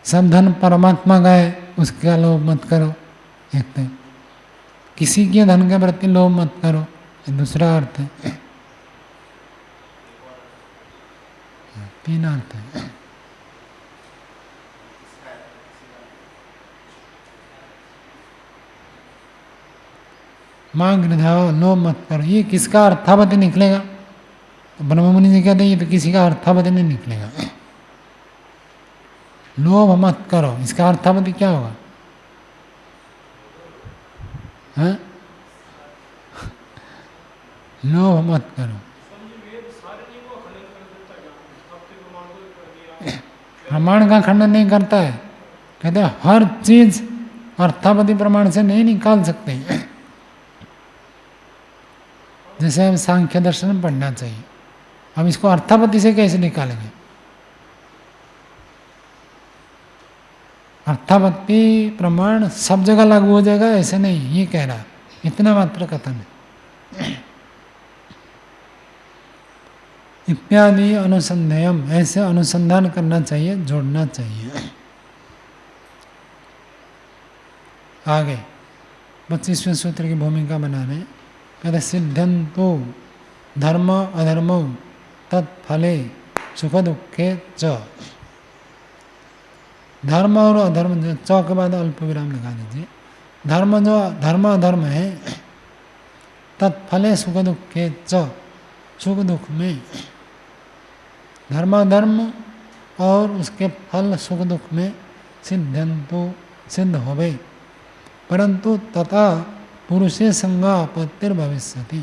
सब धन परमात्मा का है, उसका लोभ मत करो, एक तो किसी के धन के प्रति लोभ मत करो, दूसरा अर्थ है। तीन अर्थ है। माँ गृधा लोभ मत करो, ये किसका अर्थापति निकलेगा? तो ब्रह्म मुनि जी कहते हैं ये तो किसी का अर्थापति नहीं निकलेगा। लोभ मत करो, इसका अर्थापति क्या होगा? हाँ? लोभ मत करो, प्रमाण का खंडन नहीं करता है। कहते हैं हर चीज अर्थापति प्रमाण से नहीं निकाल सकते। जैसे हम सांख्य दर्शन में पढ़ना चाहिए, हम इसको अर्थापति से कैसे निकालेंगे? अर्थापत्ति प्रमाण सब जगह लागू हो जाएगा ऐसे नहीं, ये कह रहा, इतना मात्र कथन है। इत्यादि अनुसंधेयम, ऐसे अनुसंधान करना चाहिए, जोड़ना चाहिए। आगे 25वें सूत्र की भूमिका बना रहे, कहते सिद्धंतो धर्म अधर्म तत्फले सुख दुखे च। धर्म और अधर्म जो च के बाद अल्प विराम लगा दीजिए। धर्म जो धर्म अधर्म है तत्फले सुख दुखे च, सुख दुख में धर्म अधर्म और उसके फल सुख दुख में सिद्ध्यंतु सिद्ध होवे, परंतु तथा पुरुषे संगा आपत्तिर भविष्यति।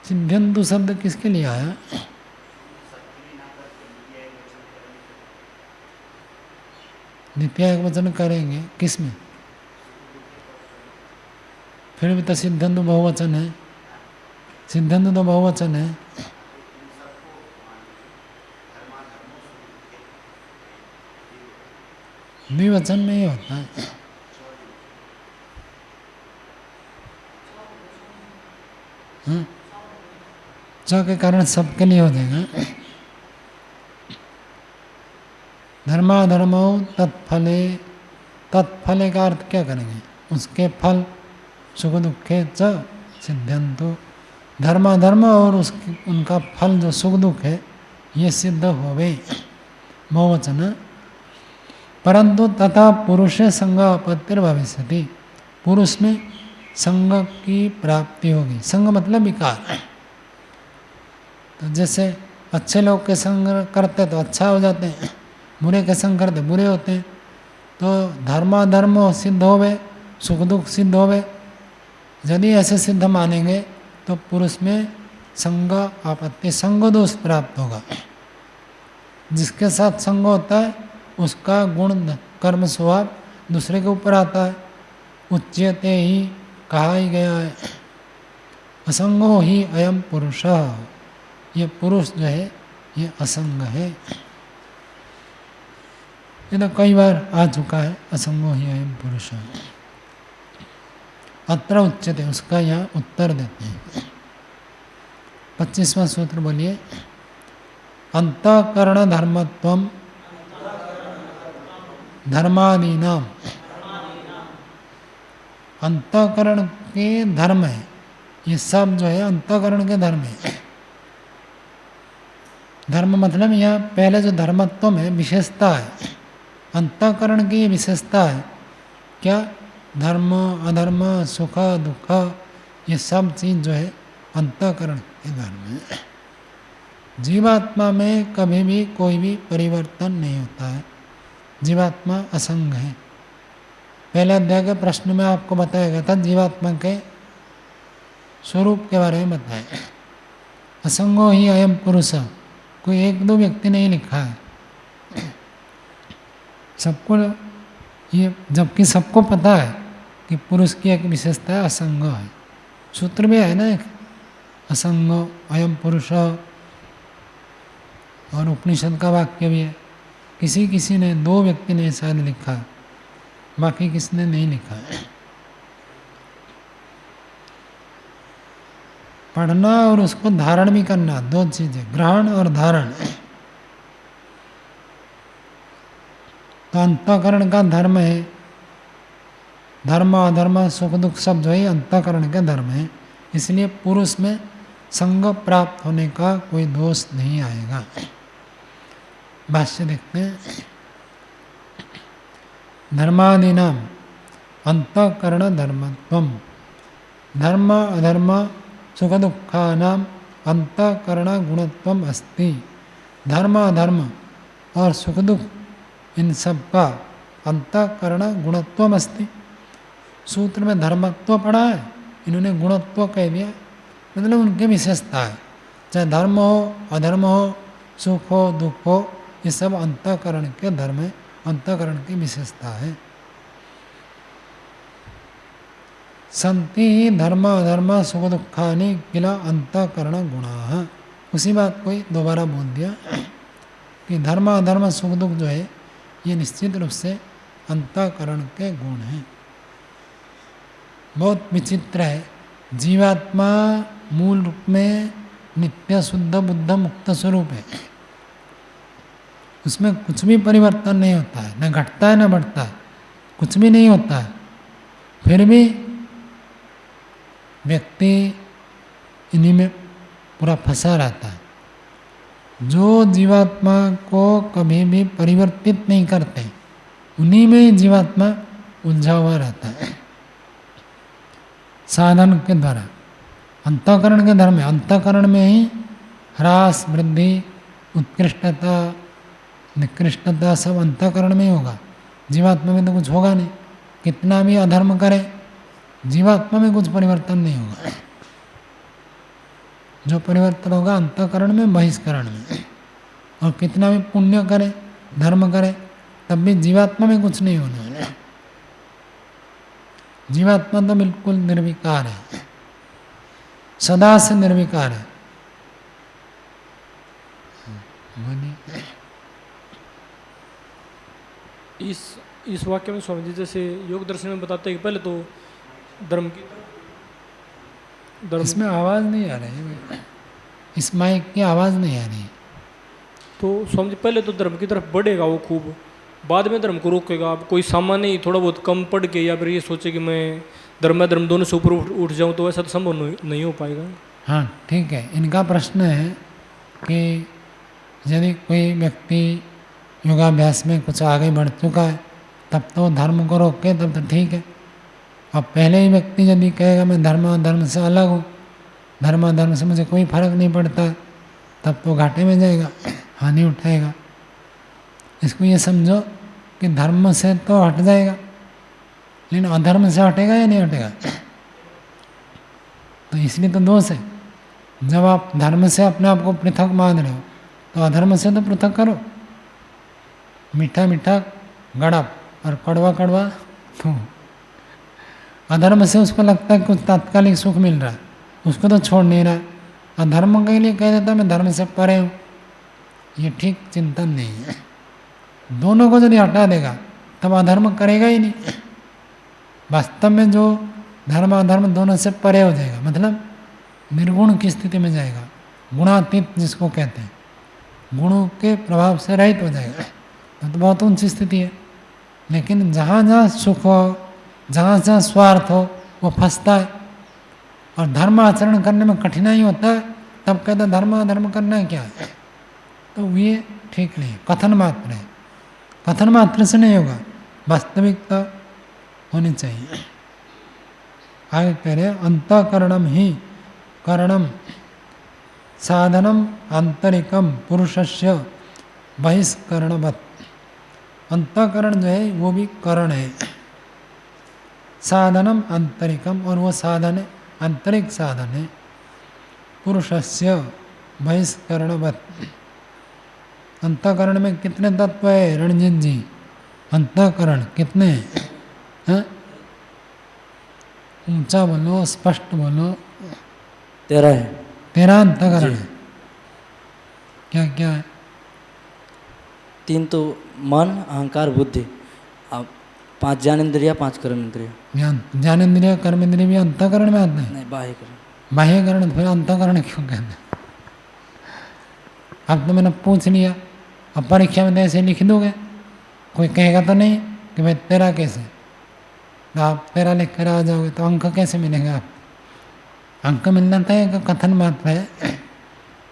सिद्ध्यंतु शब्द किसके लिए आया? द्वितीय एक वचन करेंगे किसमें? फिर भी तो सिद्धांत बहुवचन है, सिद्धांत तो बहुवचन है। द्विवचन में ही होता है। च के कारण सबके लिए हो जाएगा। धर्माधर्मो तत्फले, तत्फले का अर्थ क्या करेंगे? उसके फल सुख दुखे च सिद्ध्यंतु, धर्माधर्म और उसकी उनका फल जो सुख दुख है ये सिद्ध होवे, बहुवचन। परंतु तथा पुरुषे संग आपत्तिर भविष्यति, पुरुष में संग की प्राप्ति होगी। संग मतलब विकार। तो जैसे अच्छे लोग के संग करते तो अच्छा हो जाते हैं, बुरे के संग करते बुरे होते हैं। तो धर्माधर्म सिद्ध होवे, सुख दुख सिद्ध होवे। यदि ऐसे सिद्ध मानेंगे तो पुरुष में संग आपत्ति, संग दोष प्राप्त होगा। जिसके साथ संग होता है उसका गुण कर्म स्वभाव दूसरे के ऊपर आता है। उच्यते ही कहा ही गया है, असंगो ही अयम पुरुष, ये पुरुष जो है ये असंग है। ये तो कई बार आ चुका है, असंगो ही अयम पुरुष। अत्र उच्यते, उसका यहाँ उत्तर देते हैं। 25वां सूत्र बोलिए। अंतःकरण धर्मत्वम धर्मादीनाम, अंतःकरण के धर्म है ये सब जो है, अंतःकरण के धर्म है। धर्म मतलब यहाँ पहले जो धर्मत्व है विशेषता है, अंतःकरण की विशेषता है। क्या? धर्म अधर्म सुख दुख ये सब चीज़ जो है अंतःकरण के धर्म है। जीवात्मा में कभी भी कोई भी परिवर्तन नहीं होता है, जीवात्मा असंग है। पहले अध्याय के प्रश्न में आपको बताया गया था जीवात्मा के स्वरूप के बारे में बताया। असंगो ही अयम पुरुष, कोई एक दो व्यक्ति नहीं लिखा है, सबको ये, जबकि सबको पता है कि पुरुष की एक विशेषता है असंग है। सूत्र में है ना एक, असंगो अयम पुरुष, और उपनिषद का वाक्य भी है। किसी किसी ने, दो व्यक्ति ने शायद लिखा, बाकी किसने नहीं लिखा है। पढ़ना और उसको धारण भी करना, दो चीजें, ग्रहण और धारण। तो अंतःकरण का धर्म है, धर्म अधर्म सुख दुख सब जो है अंतःकरण के धर्म है। इसलिए पुरुष में संग प्राप्त होने का कोई दोष नहीं आएगा। भाष्य देखते हैं। धर्मादीनाम अंतःकरण धर्मत्वम, धर्म अधर्म सुख दुखानाम अंतःकरण गुणत्वम अस्ति। धर्म अधर्म और सुख दुख इन सब का अंतःकरण गुणत्वम अस्ति। सूत्र में धर्मत्व पढ़ा है, इन्होंने गुणत्व कह दिया, मतलब उनकी विशेषता है। चाहे धर्म हो अधर्म हो सुख हो दुख हो, ये सब अंतःकरण के धर्म है, अंतःकरण की विशेषता है। संति ही धर्म अधर्म सुख दुखानि किल अंतःकरण गुणा। उसी बात को ही दोबारा बोल दिया कि धर्म अधर्म सुख दुख जो है ये निश्चित रूप से अंतःकरण के गुण हैं। बहुत विचित्र है, जीवात्मा मूल रूप में नित्य शुद्ध बुद्ध मुक्त स्वरूप है, उसमें कुछ भी परिवर्तन नहीं होता है, न घटता है न बढ़ता है, कुछ भी नहीं होता है। फिर भी व्यक्ति इन्हीं में पूरा फंसा रहता है। जो जीवात्मा को कभी भी परिवर्तित नहीं करते, उन्हीं में ही जीवात्मा उलझा हुआ रहता है। साधन के द्वारा अंतःकरण के धर्म है, अंतःकरण में ही ह्रास, वृद्धि, उत्कृष्टता, निकृष्टता सब अंतःकरण में ही होगा। जीवात्मा में तो कुछ होगा नहीं। कितना भी अधर्म करे, जीवात्मा में कुछ परिवर्तन नहीं होगा। जो परिवर्तन होगा अंतःकरण में, बहिष्करण में। और कितना भी पुण्य करे, धर्म करे, तब भी जीवात्मा में कुछ नहीं होने वाला। जीवात्मा तो बिल्कुल निर्विकार है, सदा से निर्विकार है। इस वाक्य में स्वामी जी जैसे योग दर्शन में बताते हैं कि पहले तो धर्म की इसमें आवाज़ नहीं आ रही है, इस माइक की आवाज़ नहीं आ रही। तो स्वामी जी पहले तो धर्म की तरफ बढ़ेगा वो खूब, बाद में धर्म को रोकेगा। अब कोई सामान्य ही थोड़ा बहुत कम पढ़ के या फिर ये सोचे कि मैं धर्म दोनों से ऊपर उठ जाऊं, तो ऐसा तो संभव नहीं हो पाएगा। हाँ ठीक है। इनका प्रश्न है कि यदि कोई व्यक्ति योगाभ्यास में कुछ आगे बढ़ चुका है, तब तो धर्म को रोके तब तो ठीक है। अब पहले ही व्यक्ति यदि कहेगा मैं धर्म से अलग हूँ, धर्म से मुझे कोई फर्क नहीं पड़ता, तब तो घाटे में जाएगा, हानि उठाएगा। इसको ये समझो कि धर्म से तो हट जाएगा, लेकिन अधर्म से हटेगा या नहीं हटेगा? तो इसलिए तो दोष है। जब आप धर्म से अपने आप को पृथक मान रहे हो, तो अधर्म से तो पृथक करो। मीठा मीठा गड़प और कड़वा कड़वा तो अधर्म से उसको लगता है कुछ तात्कालिक सुख मिल रहा है, उसको तो छोड़ नहीं रहा। अधर्म के लिए कह देता मैं धर्म से परे हूँ, ये ठीक चिंतन नहीं है। दोनों को यदि हटा देगा तब अधर्म करेगा ही नहीं। वास्तव में जो धर्म अधर्म दोनों से परे हो जाएगा, मतलब निर्गुण की स्थिति में जाएगा, गुणातीत जिसको कहते हैं, गुणों के प्रभाव से रहित हो जाएगा, तो बहुत ऊंची स्थिति है। लेकिन जहाँ जहाँ सुख हो, जहाँ जहाँ स्वार्थ हो, वो फंसता है और धर्म आचरण करने में कठिनाई होता है, तब कहता धर्म अधर्म करना है क्या है। तो ये ठीक नहीं, कथन मात्र है, कथन मात्र से नहीं होगा, वास्तविकता होनी चाहिए। आगे कह रहे अंतःकरणम ही करणम साधनम आंतरिकम पुरुषस्य बहिष्करणवत्। अंतःकरण जो है वो भी करण है, साधनम आंतरिकम, और वो साधन है आंतरिक साधन है, पुरुषस्य बहिष्करणवत्। अंतःकरण में कितने तत्व है रणजीत जी? अंतःकरण कितने हैं? ऊंचा बोलो, स्पष्ट बोलो। 13 है। 13 अंतःकरण है। क्या क्या है? 3 तो मन, अहंकार, बुद्धि, अब 5 ज्ञानेंद्रिया, 5 कर्मेंद्रिया। ज्ञानेंद्रिय कर्मेंद्रिय भी अंतःकरण में आते हैं? नहीं, बाह्यकरण। बाह्यकरण फिर अंतःकरण क्यों कहते हैं? अब तो मैंने पूछ लिया, अब परीक्षा में तो ऐसे लिख दोगे, कोई कहेगा तो नहीं कि भाई तेरा कैसे, तो आप तेरा लिख कर आ जाओगे तो अंक कैसे मिलेगा? आप अंक मिलना था एक कथन मात्र है,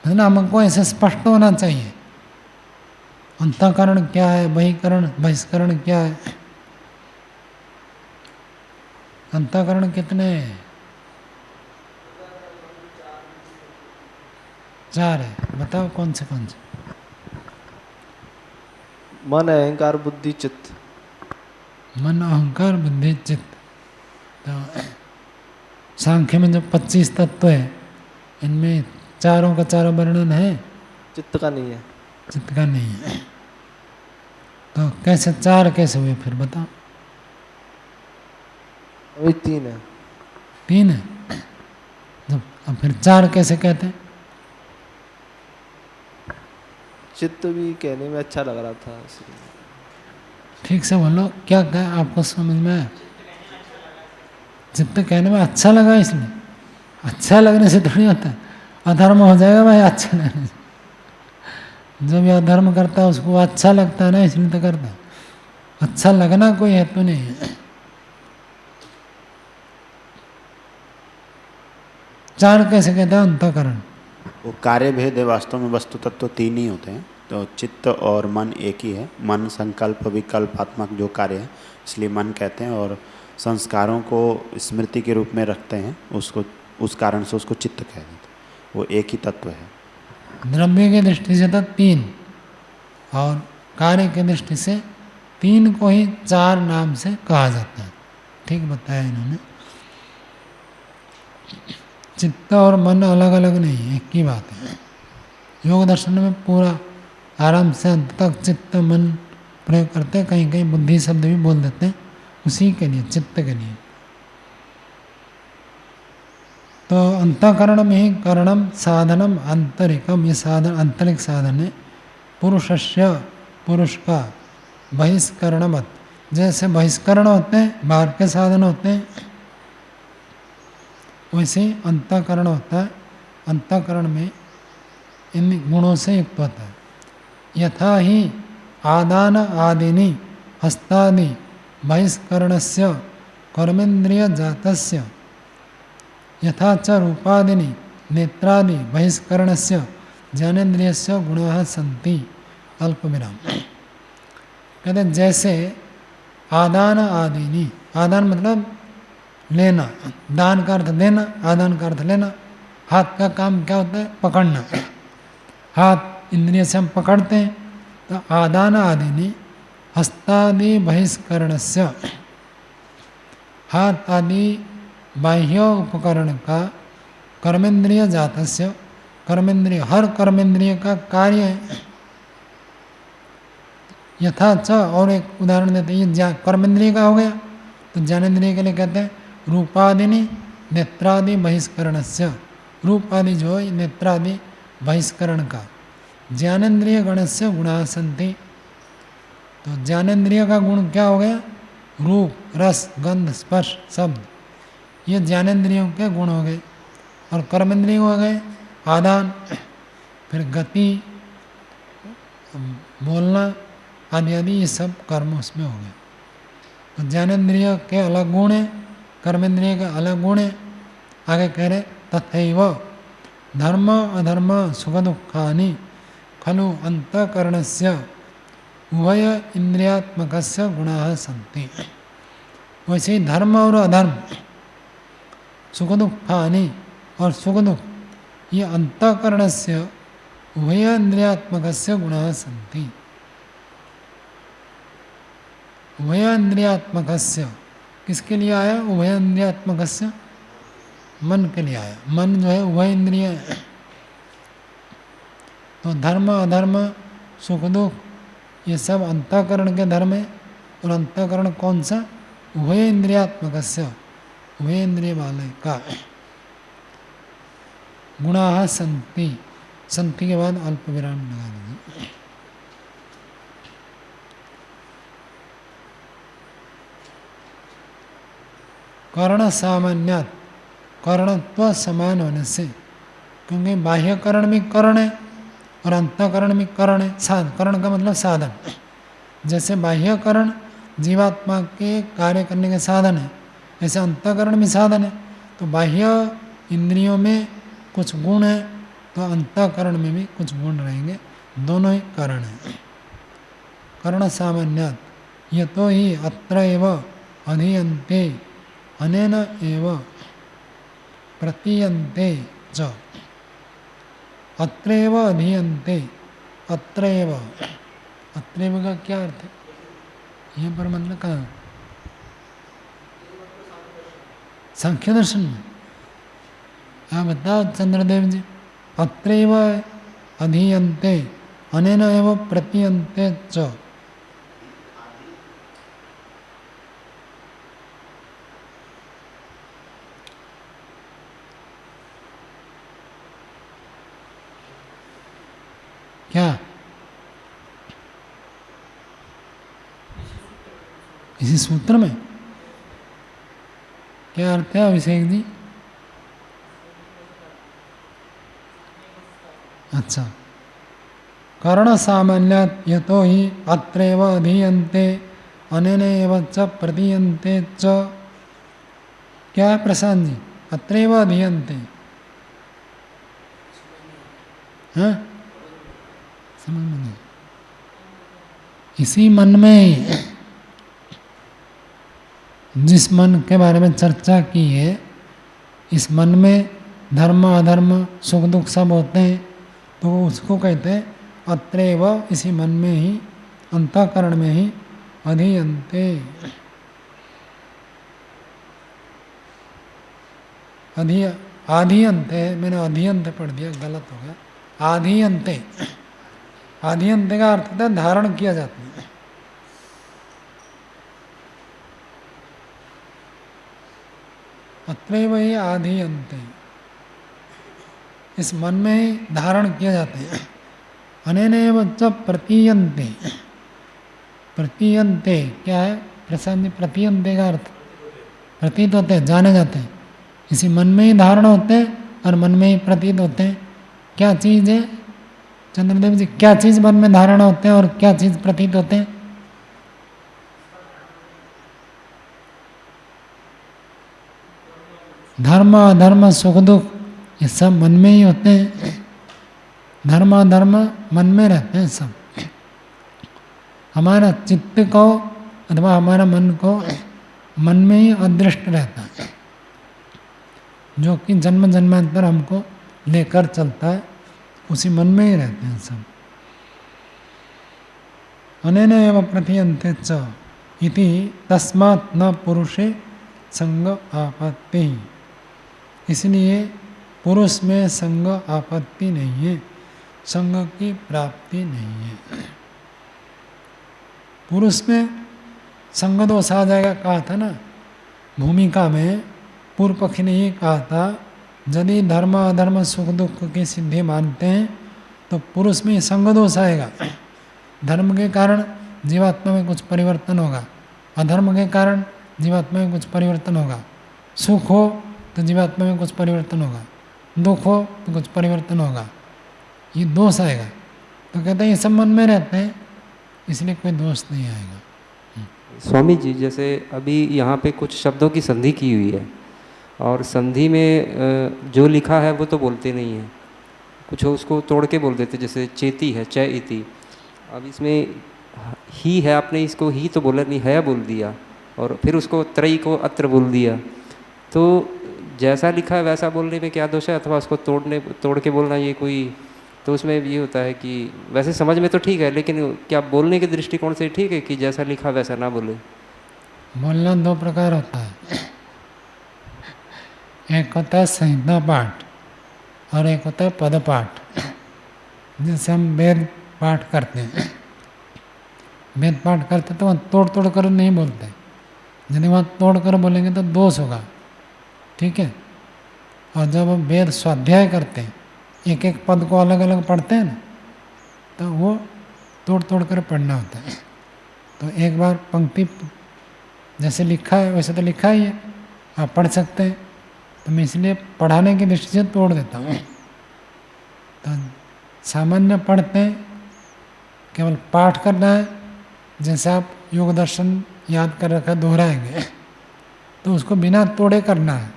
मतलब हमको ऐसे स्पष्ट होना चाहिए अंतःकरण क्या है, बहिकरण बहिष्करण क्या है। अंतःकरण कितने हैं? 4 है। बताओ कौन से कौन से? मन, अहंकार, बुद्धि, चित्त। मन, अहंकार, बुद्धि, चित्त। तो सांख्य में जो 25 तत्व है, इनमें चारों का चारों वर्णन है, चित्त का नहीं है। चित्त का नहीं है। तो कैसे 4 कैसे हुए फिर बताओ? अभी 3 है। 3 है, जब अब फिर 4 कैसे कहते हैं? चित्त भी कहने में अच्छा लग रहा था इसलिए। ठीक से बोलो, क्या कहा आपको समझ में आया? चित्त कहने में अच्छा लगा, इसलिए अच्छा लगने से थोड़ी होता है अधर्म हो जाएगा भाई अच्छा लगने से। जब ये अधर्म करता है उसको अच्छा लगता है ना, इसलिए तो करता है। अच्छा लगना कोई हेतु नहीं है। चार कैसे कहते हैं अंतःकरण? वो कार्य भेद है, वास्तव में वस्तु तत्व तीन ही होते हैं। तो चित्त और मन एक ही है। मन संकल्प विकल्पात्मक जो कार्य है, इसलिए मन कहते हैं। और संस्कारों को स्मृति के रूप में रखते हैं, उसको उस कारण से उसको चित्त कह देते हैं। वो एक ही तत्व है। द्रव्य की दृष्टि से तो तीन, और कार्य की दृष्टि से तीन को ही चार नाम से कहा जाता है। ठीक बताया इन्होंने। चित्त और मन अलग अलग नहीं है, एक ही बात है। योग दर्शन में पूरा आराम से अंत तक चित्त मन प्रयोग करते हैं, कहीं कहीं बुद्धि शब्द भी बोल देते हैं उसी के लिए, चित्त के लिए। तो अंतःकरण में ही करणम साधनम आंतरिकम, ये साधन आंतरिक साधन है। पुरुषस्य, पुरुष का बहिष्करणवत, जैसे बहिष्करण होते हैं बाहर के साधन होते हैं, वैसे ही अंतःकरण होता है। अंतःकरण में इन गुणों से युक्त होता है। यथा ही आदान आदिनी हस्तादि बहिष्करणस्य कर्मेन्द्रिय जातस्य यथा च रूपादिनी नेत्रादि बहिष्करणस्य ज्ञानेन्द्रियस्य गुणाः सन्ति। अल्पविराम। कहते हैं जैसे आदान आदिनी, आदान मतलब लेना, दान का अर्थ देना, आदान का अर्थ लेना। हाथ का काम क्या होता है? पकड़ना। हाथ इंद्रिय से हम पकड़ते हैं। तो आदान आदिनी हस्तादि बहिष्करणस्य, हाथ आदि बाह्य उपकरण का कर्मेंद्रिय जातस्य, कर्मेंद्रिय हर कर्मेंद्रिय का कार्य है। यथा च, और एक उदाहरण देते हैं, ये कर्मेंद्रिय का हो गया तो ज्ञानेन्द्रिय के लिए कहते हैं रूपादिनी नेत्रादि बहिष्करणस्य, रूप आदि जो है नेत्रादि बहिष्करण का। ज्ञानेन्द्रिय गणस्य गुणाः सन्ति, तो ज्ञानेन्द्रिय का गुण क्या हो गया? रूप, रस, गंध, स्पर्श, शब्द, ये ज्ञानेन्द्रियों के गुण हो गए। और कर्मेंद्रिय हो गए आदान, फिर गति, बोलना आदि आदि, ये सब कर्म उसमें हो गए। तो ज्ञानेन्द्रिय के अलग गुण है, कर्मेंद्रिय के अलग गुण है। आगे कह रहे तथैव धर्म अधर्म सुख दुखानि खलु अंतःकरणस्य उभय इंद्रियात्मकस्य गुणाः सन्ति। वैसे ही धर्म और अधर्म, सुख दुखानि और सुख दुख, ये अंतःकरणस्य उभय इंद्रियात्मकस्य गुणाः सन्ति। उभय इंद्रियात्मकस्य किसके लिए आया? उभय इंद्रियात्मकस्य, मन के लिए आया। मन जो है उभय इंद्रिय है। तो धर्म अधर्म सुख दुख ये सब अंतःकरण के धर्म है। और अंतःकरण कौन सा? उभय इंद्रियात्मकस्य, उभय इंद्रिय वाले का। गुणाः सन्ति, सन्ति के बाद अल्प विराम लगा दीजिए। कर्ण सामान्यात, कर्णत्व समान होने से, क्योंकि बाह्यकरण भी कर्ण है और अंतःकरण भी कर्ण है। कर्ण का मतलब साधन। जैसे बाह्यकरण जीवात्मा के कार्य करने के साधन है, ऐसे अंतःकरण भी साधन है। तो बाह्य इंद्रियों में कुछ गुण है तो अंतःकरण में भी कुछ गुण रहेंगे, दोनों ही कारण है। कर्ण सामान्यात यतो ही अत्र एव अधीयन्ते अनेन एव प्रतीयन्ते च। अत्रैव अधीयन्ते, अत्रैव, अत्रैव का क्या अर्थ है? यहाँ पर मतलब कहाँ? सांख्य दर्शन में। हाँ बताओ चंद्रदेव जी। अत्रैव अधीयन्ते अनेन एव प्रतीयन्ते च। क्या इसी सूत्र में क्या अर्थ है अभिषेक जी? अच्छा, कर्ण सामान्यात् यतो ही अत्रैव अधीयन्ते अनेन एव च प्रतीयन्ते च। क्या है प्रशांत जी? अत्रैव अधीयन्ते हाँ, समझ में नहीं। इसी मन में, जिस मन के बारे में चर्चा की है, इस मन में धर्म अधर्म सुख दुख सब होते हैं, तो उसको कहते हैं अत्रैव, इसी मन में ही, अंतःकरण में ही, अधियन्ते। आधियन्ते, मैंने अधियन्ते पढ़ दिया, गलत हो गया। आधियन्ते, आधियन्ते का अर्थ होता है धारण किया जाता है। अत्रैव ही आधियन्ते, इस मन में ही धारण किया जाते हैं। अनेनैव च प्रतीयन्ते, प्रतीयन्ते क्या है प्रसन्न? प्रतीयन्ते का अर्थ प्रतीत होते हैं, जाने जाते हैं। इसी मन में ही धारण होते हैं और मन में ही प्रतीत होते हैं। क्या चीज़ है चंद्रदेव जी, क्या चीज़ मन में धारण होते हैं और क्या चीज़ प्रतीत होते हैं? धर्म अधर्म सुख दुख ये सब मन में ही होते हैं। धर्म अधर्म मन में रहते हैं सब। हमारा चित्त को अथवा हमारा मन को मन में ही अदृष्ट रहता है, जो कि जन्म जन्मांतर हमको लेकर चलता है, उसी मन में ही रहते हैं सब। अनेन एव प्रतीयन्ते च इति तस्मात् न पुरुषे संग आपत्ति, इसलिए पुरुष में संग आपत्ति नहीं है, संग की प्राप्ति नहीं है। पुरुष में संग दोष आ जाएगा, कहा था ना भूमिका में, पूर्व पक्षी ने ये कहा था यदि धर्म अधर्म सुख दुख की सिद्धि मानते हैं तो पुरुष में संग दोष आएगा। धर्म के कारण जीवात्मा में कुछ परिवर्तन होगा, अधर्म के कारण जीवात्मा में कुछ परिवर्तन होगा। सुख हो तो जीवात्मा में कुछ परिवर्तन होगा, दुख हो तो कुछ परिवर्तन होगा, ये दोष आएगा। तो कहते हैं ये सब मन में रहते हैं, इसलिए कोई दोष नहीं आएगा। स्वामी जी, जैसे अभी यहाँ पे कुछ शब्दों की संधि की हुई है और संधि में जो लिखा है वो तो बोलते नहीं है, कुछ उसको तोड़ के बोल देते, जैसे चेती है च इति। अब इसमें ही है, आपने इसको ही तो बोला नहीं, है बोल दिया, और फिर उसको त्रयी को अत्र बोल दिया। तो जैसा लिखा है वैसा बोलने में क्या दोष है, अथवा उसको तोड़ के बोलना ये कोई, तो उसमें ये होता है कि वैसे समझ में तो ठीक है, लेकिन क्या बोलने के दृष्टिकोण से ठीक है कि जैसा लिखा वैसा ना बोले? बोलना दो प्रकार होता है, एक होता है संहिता पाठ और एक होता है पद पाठ। जैसे हम वेद पाठ करते हैं, वेद पाठ करते तो वहाँ तोड़ तोड़ कर नहीं बोलते, यदि वहाँ तोड़ कर बोलेंगे तो दोष होगा, ठीक है। और जब हम वेद स्वाध्याय करते हैं, एक एक पद को अलग अलग पढ़ते हैं ना, तो वो तोड़ तोड़ कर पढ़ना होता है। तो एक बार पंक्ति जैसे लिखा है वैसे तो लिखा ही है, आप पढ़ सकते हैं, तो मैं इसलिए पढ़ाने की दृष्टि से तोड़ देता हूँ। तो सामान्य पढ़ते हैं, केवल पाठ करना है, जैसे आप योग दर्शन याद कर रखा दोहराएंगे, तो उसको बिना तोड़े करना है।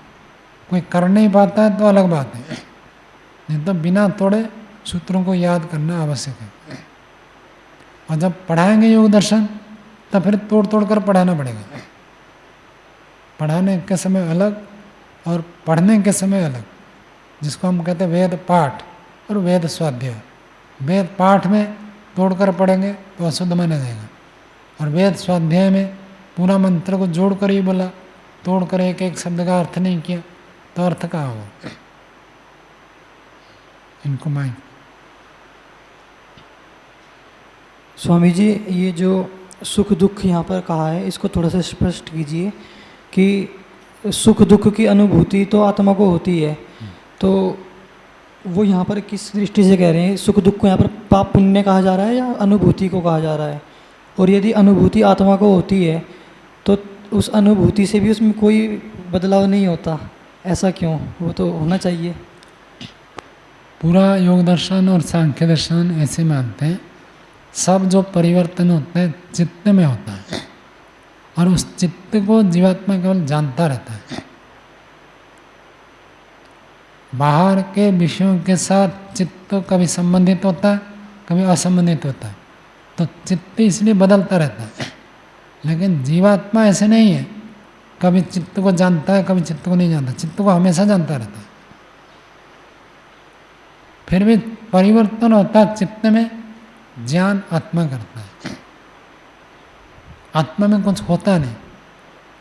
कोई कर नहीं पाता है तो अलग बात है, नहीं तो बिना तोड़े सूत्रों को याद करना आवश्यक है। और जब पढ़ाएंगे योग दर्शन तब फिर तोड़ तोड़ कर पढ़ाना पड़ेगा। पढ़ाने के समय अलग और पढ़ने के समय अलग, जिसको हम कहते हैं वेद पाठ और वेद स्वाध्याय। वेद पाठ में तोड़ कर पढ़ेंगे तो अशुद्ध माना जाएगा, और वेद स्वाध्याय में पूरा मंत्र को जोड़ कर ही बोला, तोड़ कर एक एक शब्द का अर्थ नहीं किया, तो अर्थ कहाँ हुआ? इनको माइंड। स्वामी जी, ये जो सुख दुख यहाँ पर कहा है, इसको थोड़ा सा स्पष्ट कीजिए कि सुख दुख की अनुभूति तो आत्मा को होती है, तो वो यहाँ पर किस दृष्टि से कह रहे हैं? सुख दुख को यहाँ पर पाप पुण्य कहा जा रहा है या अनुभूति को कहा जा रहा है? और यदि अनुभूति आत्मा को होती है तो उस अनुभूति से भी उसमें कोई बदलाव नहीं होता, ऐसा क्यों? वो तो होना चाहिए। पूरा योग दर्शन और सांख्य दर्शन ऐसे मानते हैं, सब जो परिवर्तन होते हैं चित्त में होता है, और उस चित्त को जीवात्मा केवल जानता रहता है। बाहर के विषयों के साथ चित्त कभी संबंधित होता है, कभी असंबंधित होता है, तो चित्त इसलिए बदलता रहता है। लेकिन जीवात्मा ऐसे नहीं है, कभी चित्त को जानता है, कभी चित्त को नहीं जानता, चित्त को हमेशा जानता रहता है। फिर भी परिवर्तन होता है चित्त में, ज्ञान आत्मा करता है। आत्मा में कुछ होता नहीं,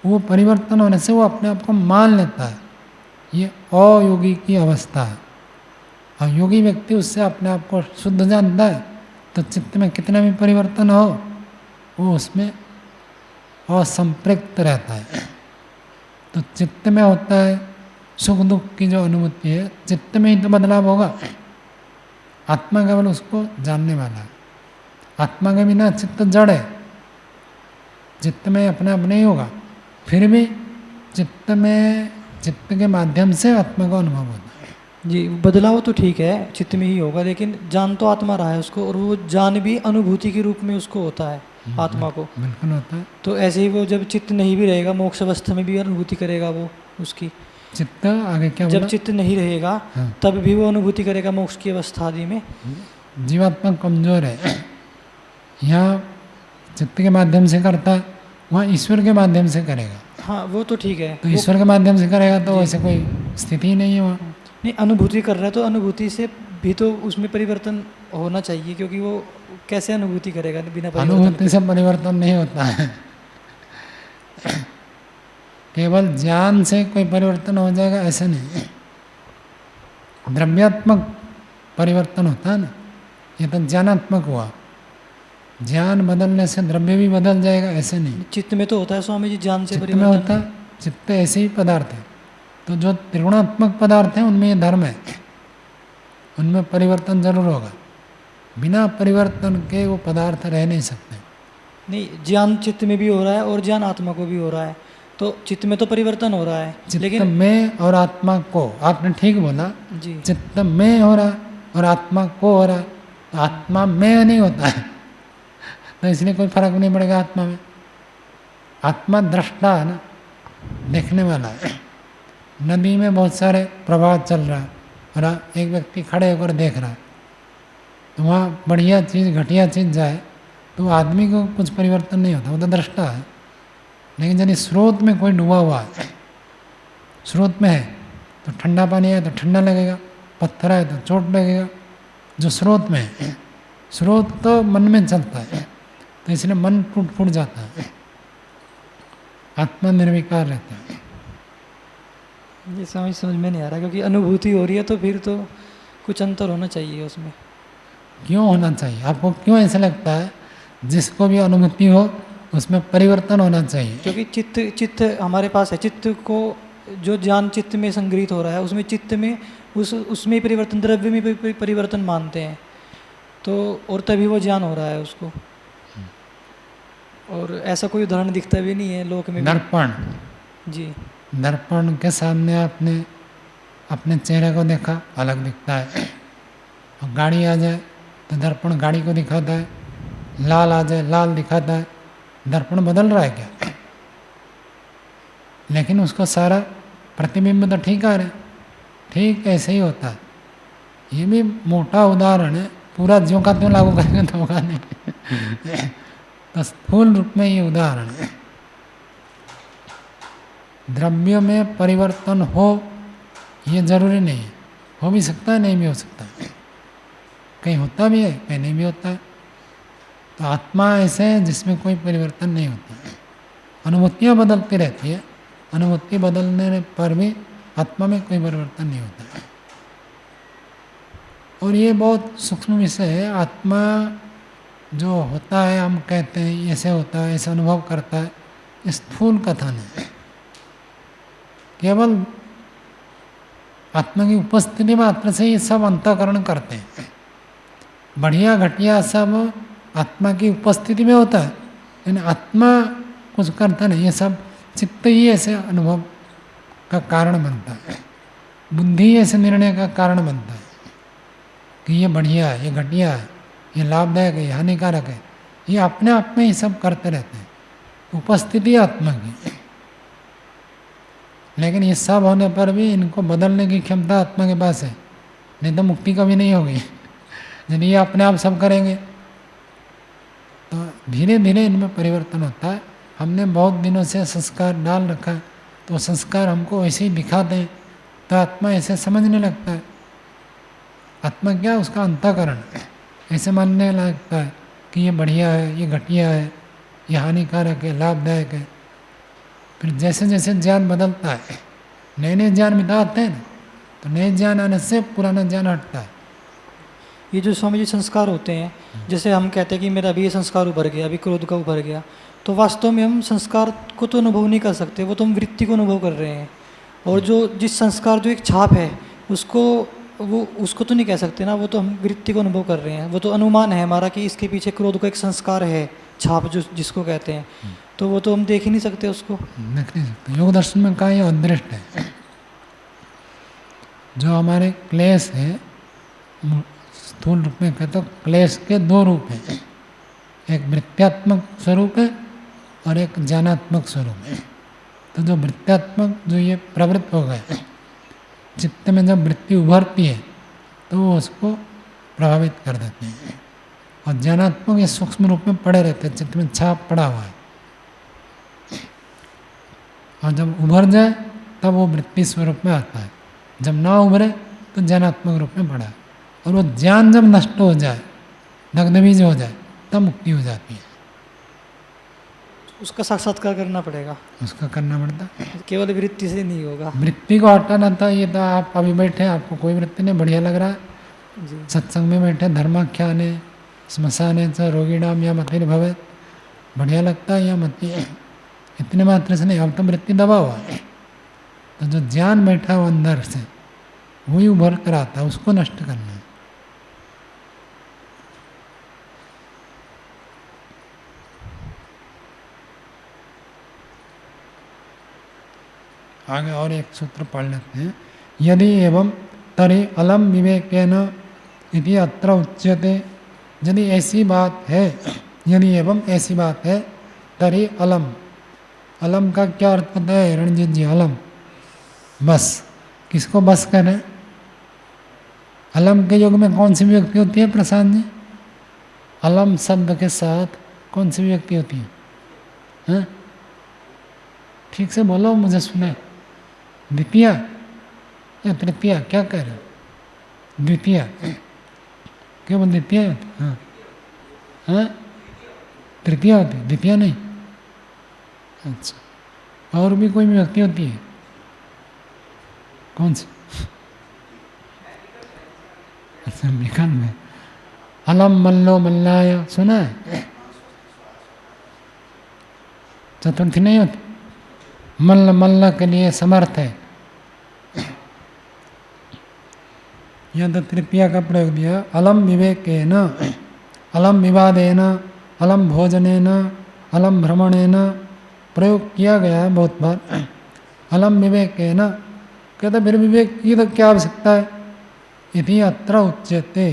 वो परिवर्तन होने से वो अपने आप को मान लेता है। ये अयोगी की अवस्था है। और योगी व्यक्ति उससे अपने आप को शुद्ध जानता है, तो चित्त में कितना भी परिवर्तन हो वो उसमें असंपृक्त रहता है। तो चित्त में होता है सुख दुख की जो अनुभूति है, चित्त में ही तो बदलाव होगा। आत्मा केवल उसको जानने वाला है। आत्मा के बिना चित्त जड़ है, चित्त में अपने आप नहीं होगा। फिर भी चित्त के माध्यम से आत्मा का अनुभव होता है। जी, बदलाव तो ठीक है, चित्त में ही होगा, लेकिन जान तो आत्मा रहा है उसको, और वो जान भी अनुभूति के रूप में उसको होता है आत्मा को। बिल्कुल होता है। तो ऐसे ही वो जब चित्त नहीं भी रहेगा, मोक्ष अवस्था में भी अनुभूति करेगा वो उसकी। चित्त आगे क्या जब बोला? चित्त नहीं रहेगा तब भी वो अनुभूति करेगा मोक्ष की अवस्था आदि में। जीवात्मा कमजोर है, यहाँ चित्त के माध्यम से करता है, वहाँ ईश्वर के माध्यम से करेगा। हाँ, वो तो ठीक है। तो ईश्वर के माध्यम से करेगा तो ऐसे कोई स्थिति ही नहीं है वहाँ। नहीं, अनुभूति कर रहा है तो अनुभूति से भी तो उसमें परिवर्तन होना चाहिए, क्योंकि वो कैसे अनुभूति करेगा बिना परिवर्तन अनुभूति से परिवर्तन नहीं होता है। केवल ज्ञान से कोई परिवर्तन हो जाएगा ऐसे नहीं। द्रव्यात्मक परिवर्तन होता है ना, ये तो ज्ञानात्मक हुआ। ज्ञान बदलने से द्रव्य भी बदल जाएगा ऐसे नहीं। चित्त में तो होता है स्वामी जी, ज्ञान से चित्त में होता है, चित्त ऐसे ही पदार्थ है। तो जो त्रिगुणात्मक पदार्थ हैं उनमें ये धर्म है, उनमें परिवर्तन जरूर होगा। बिना परिवर्तन के वो पदार्थ रह नहीं सकते। नहीं, ज्ञान चित्त में भी हो रहा है और ज्ञान आत्मा को भी हो रहा है, तो चित्त में तो परिवर्तन हो रहा है। चित्त में और आत्मा को, आपने ठीक बोला जी, चित्त में हो रहा है और आत्मा को हो रहा है। तो आत्मा में नहीं होता है, तो इसलिए कोई फर्क नहीं पड़ेगा आत्मा में। आत्मा दृष्टा है ना, देखने वाला है। नदी में बहुत सारे प्रवाह चल रहा है और एक व्यक्ति खड़े होकर देख रहा है, तो वहाँ बढ़िया चीज़ घटिया चीज़ जाए तो आदमी को कुछ परिवर्तन नहीं होता, वो तो दृष्टा है। लेकिन यदि स्रोत में कोई डूबा हुआ है, स्रोत में है तो ठंडा पानी है तो ठंडा लगेगा, पत्थर है तो चोट लगेगा। जो स्रोत में है, स्रोत तो मन में चलता है, तो इसलिए मन टूट फूट जाता है, आत्मा निर्विकार रहता है। ये समझ में नहीं आ रहा, क्योंकि अनुभूति हो रही है तो फिर तो कुछ अंतर होना चाहिए उसमें। क्यों होना चाहिए? आपको क्यों ऐसा लगता है जिसको भी अनुभूति हो उसमें परिवर्तन होना चाहिए? क्योंकि चित्त हमारे पास है, चित्त को जो ज्ञान चित्त में संग्रहित हो रहा है उसमें चित्त में उसमें परिवर्तन, द्रव्य में भी परिवर्तन मानते हैं, तो और तभी वो ज्ञान हो रहा है उसको। और ऐसा कोई उदाहरण दिखता भी नहीं है लोक में। दर्पण, जी, दर्पण के सामने आपने अपने चेहरे को देखा, अलग दिखता है। और गाड़ी आ जाए तो दर्पण गाड़ी को दिखाता है, लाल आ जाए लाल दिखाता है। दर्पण बदल रहा है क्या? लेकिन उसका सारा प्रतिबिंब तो ठीक आ रहा है। ठीक ऐसे ही होता है। ये भी मोटा उदाहरण है, पूरा ज्यों का त्यों लागू करेंगे तो होगा नहीं। तो स्थूल रूप में ये उदाहरण है। द्रव्य में परिवर्तन हो ये जरूरी नहीं है, हो भी सकता है नहीं भी हो सकता है, कहीं होता भी है कहीं नहीं भी होता है। तो आत्मा ऐसे है जिसमें कोई परिवर्तन नहीं होता है। अनुभूतियाँ बदलती रहती है, अनुभूति बदलने पर भी आत्मा में कोई परिवर्तन नहीं होता है। और ये बहुत सूक्ष्म विषय है। आत्मा जो होता है, हम कहते हैं ऐसे होता है, ऐसे अनुभव करता है, स्थूल कथन है। केवल आत्मा की उपस्थिति मात्र से ये सब अंतःकरण करते हैं। बढ़िया घटिया सब आत्मा की उपस्थिति में होता है, यानी आत्मा कुछ करता नहीं, ये सब चित्त ही ऐसे अनुभव का कारण बनता है। बुद्धि ऐसे निर्णय का कारण बनता है कि ये बढ़िया है, ये घटिया है, ये लाभदायक है, ये हानिकारक है। ये अपने आप में ही सब करते रहते हैं, उपस्थिति आत्मा की। लेकिन ये सब होने पर भी इनको बदलने की क्षमता आत्मा के पास है, नहीं तो मुक्ति कभी नहीं होगी। यदि ये अपने आप सब करेंगे तो धीरे धीरे इनमें परिवर्तन होता है। हमने बहुत दिनों से संस्कार डाल रखा है, तो संस्कार हमको ऐसे ही दिखाते हैं, तो आत्मा ऐसे समझने लगता है। आत्मा क्या, उसका अंतःकरण ऐसे मानने लगता है कि ये बढ़िया है, ये घटिया है, ये हानिकारक है, लाभदायक है। फिर जैसे जैसे ज्ञान बदलता है, नए नए ज्ञान मिलते हैं ना, तो नए ज्ञान आने से पुराना ज्ञान हटता है। ये जो स्वामी जी संस्कार होते हैं, जैसे हम कहते हैं कि मेरा अभी ये संस्कार उभर गया, अभी क्रोध का उभर गया, तो वास्तव में हम संस्कार को तो अनुभव नहीं कर सकते, वो तो हम वृत्ति को अनुभव कर रहे हैं। और जो जिस संस्कार जो एक छाप है उसको तो नहीं कह सकते ना, वो तो हम वृत्ति को अनुभव कर रहे हैं। वो तो अनुमान है हमारा कि इसके पीछे क्रोध का एक संस्कार है, छाप जो जिसको कहते हैं, तो वो तो हम देख ही नहीं सकते उसको। देख नहीं सकते। योग दर्शन में कहा यह अदृष्ट है। जो हमारे क्लेश है, स्थूल रूप में कहते हो, क्लेश के दो रूप हैं, एक वृत्त्यात्मक स्वरूप है और एक ज्ञानात्मक स्वरूप है। तो जो वृत्त्यात्मक, जो ये प्रवृत्त हो गए, चित्त में जब वृत्ति उभरती है तो वो उसको प्रभावित कर देते हैं। और ज्ञानात्मक ये सूक्ष्म रूप में पड़े रहते हैं, चित्त में छाप पड़ा हुआ है, और जब उभर जाए तब वो वृत्ति स्वरूप में आता है। जब ना उभरे तो ज्ञानात्मक रूप में पड़ा है। और वो ज्ञान जब नष्ट हो जाए, दग्धबीज हो जाए, तब मुक्ति हो जाती है। उसका साक्षात्कार करना पड़ेगा, उसका करना पड़ता है, केवल वृत्ति से नहीं होगा। वृत्ति को हटाना था। ये तो आप अभी बैठे, आपको कोई वृत्ति नहीं, बढ़िया लग रहा है, सत्संग में बैठे, धर्माख्याने श्मशाने च रोगिणाम या मतिर् भवेत्, बढ़िया लगता है, या मति इतने मात्र से नहीं, अब तो वृत्ति दबा हुआ है। तो जो ज्ञान बैठा हो अंदर से, वही उभर कर आता है, उसको नष्ट करना है। आगे और एक सूत्र पढ़ लेते हैं। यदि एवं तरी अलम विवेकेन इति अत्र उच्यते। यदि ऐसी बात है, यदि एवं ऐसी बात है, तरी अलम, अलम का क्या अर्थ होता है रणजीत जी? अलम बस, किसको बस करें? अलम के युग में कौन सी व्यक्ति होती है प्रशांत जी? अलम शब्द के साथ कौन सी व्यक्ति होती है? हैं? ठीक से बोलो, मुझे सुने। द्वितीय या तृतीय, क्या कह रहे हो? द्वितीय, केवल द्वितीय होती? हाँ हाँ, तृतीय होती, द्वितीय नहीं। अच्छा, और भी कोई व्यक्ति होती है? कौन सी? अच्छा, निकल में अलम मल्लो मल्लाय सुना है? चतुर्थी नहीं होती? मल्ल मल्ल के लिए समर्थ है, यह तो तृतीया का प्रयोग दिया। अलम विवेकेन, अलम विवादेन, अलम भोजनेन, अलम भ्रमणेन प्रयोग किया गया है बहुत बार। अलम विवेकेन कहते फिर विवेक की तो क्या आवश्यकता है? यदि अत्र उच्यते,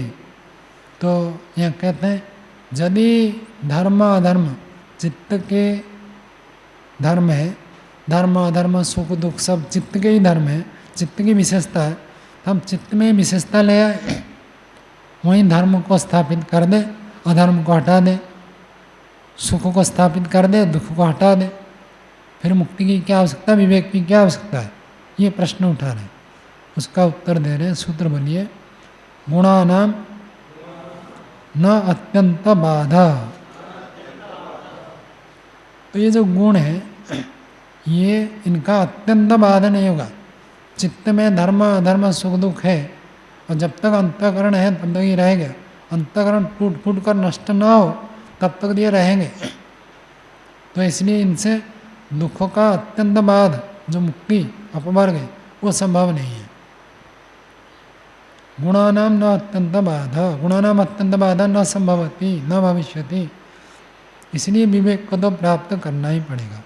तो यहाँ कहते हैं यदि धर्म अधर्म चित्त के धर्म है, धर्म अधर्म सुख दुख सब चित्त के ही धर्म है, चित्त की विशेषता है, तो हम चित्त में विशेषता ले आए, वहीं धर्म को स्थापित कर दे, अधर्म को हटा दे, सुख को स्थापित कर दे, दुख को हटा दे, फिर मुक्ति की क्या आवश्यकता, विवेक की क्या आवश्यकता है? ये प्रश्न उठा रहे हैं, उसका उत्तर दे रहे हैं। सूत्र बोलिए, गुणानाम न अत्यंत बाधा। तो ये जो गुण है, ये इनका अत्यंत बाधा नहीं होगा। चित्त में धर्म अधर्म सुख दुख है, और जब तक अंतःकरण है तब तक ये रहेगा। अंतःकरण टूट फूट कर नष्ट ना हो तब तक ये रहेंगे। तो इसलिए इनसे दुखों का अत्यंत बाध, जो मुक्ति अपवर्ग है, वो संभव नहीं है। गुणानाम न अत्यंत बाधा, गुणानाम अत्यंत बाधा न संभवती न भविष्यति। इसलिए विवेक को तो प्राप्त करना ही पड़ेगा।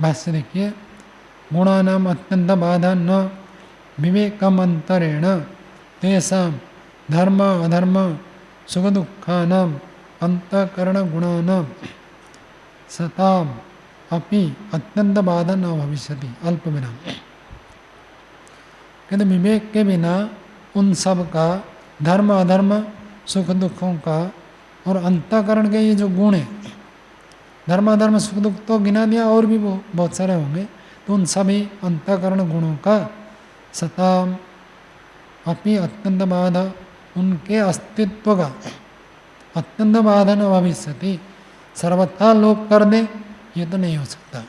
भाष्य देखिए, गुणानाम अत्यंत बाधा न विवेकम अंतरेण तेषां धर्म अधर्म सुख दुखानाम अंतःकरण गुणानाम सताम अपि अत्यंत बाधा न भविष्यति। अल्प विराम। कहते विवेक के बिना उन सब का, धर्म अधर्म, सुख दुखों का और अंतःकरण के ये जो गुण है, धर्म अधर्म सुख दुख तो गिना दिया, और भी बहुत सारे होंगे, तो उन सभी अंतःकरण गुणों का सताम अपनी अत्यंत बाधा, उनके अस्तित्व का अत्यंत बाधा न भविष्यति, सर्वथा लोप कर दे, ये तो नहीं हो सकता।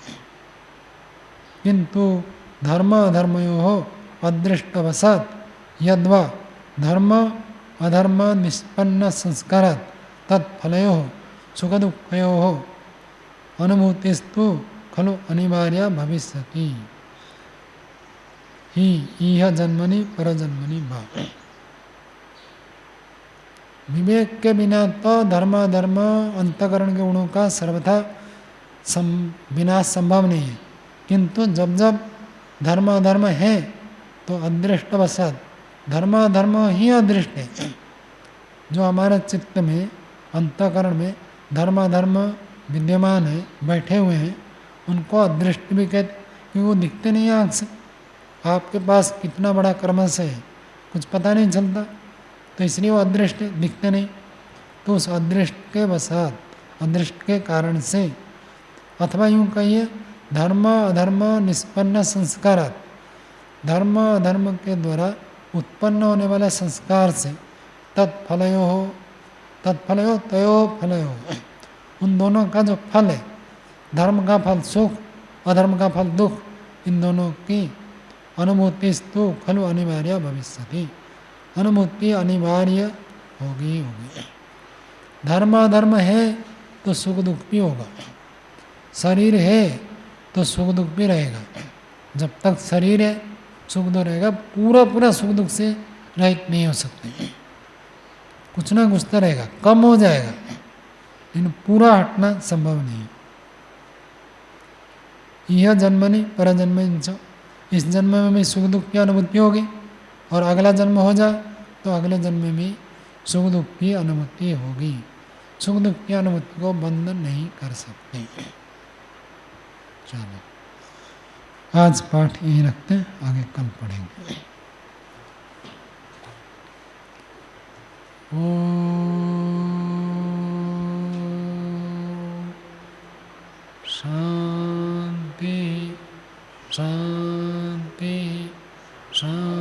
किंतु धर्म अधर्मयो अदृष्टवशात यद्वा धर्म अधर्म निष्पन्न संस्कारात् तत्फलयो सुख दुःखयो अनुभूतिस्तु खलु अनिवार्य भविष्यति ही इह जन्मनि परजन्मनि वा। विवेक के बिना तो धर्म अधर्म अंतःकरण के गुणों का सर्वथा विनाश संभव नहीं है, किंतु जब जब धर्म अधर्म है तो अदृष्टवशात, धर्म अधर्म ही अदृष्ट है। जो हमारे चित्त में अंतःकरण में धर्म अधर्म विद्यमान है, बैठे हुए हैं, उनको अदृष्ट भी कहते, क्योंकि वो दिखते नहीं आँख से। आपके पास कितना बड़ा कर्मश है कुछ पता नहीं चलता, तो इसलिए वो अदृष्ट है, दिखते नहीं। तो उस अदृष्ट के वशात, अदृष्ट के कारण से, अथवा यूँ कहिए धर्म अधर्म निष्पन्न संस्कारात्, धर्म अधर्म के द्वारा उत्पन्न होने वाले संस्कार से तत्फलयो तयो फलयो, उन दोनों का जो फल है, धर्म का फल सुख, अधर्म का फल दुख, इन दोनों की अनुभूतिस्तु खलु अनिवार्य भविष्यति, अनुभूति अनिवार्य होगी। धर्म अधर्म है तो सुख दुख भी होगा, शरीर है तो सुख दुख भी रहेगा। जब तक शरीर है सुख दुख रहेगा, पूरा सुख दुख से रहित नहीं हो सकते, कुछ ना कुछ तो रहेगा, कम हो जाएगा, लेकिन पूरा हटना संभव नहीं। यह जन्मनि परजन्मनि च, इस जन्म में भी सुख दुख की अनुभूति होगी, और अगला जन्म हो जाए तो अगले जन्म में भी सुख दुख की अनुभूति होगी। सुख दुख की अनुभूति को बंद नहीं कर सकते। चलो आज पाठ यहीं रखते हैं, आगे कल पढ़ेंगे। शांति शांति शांति।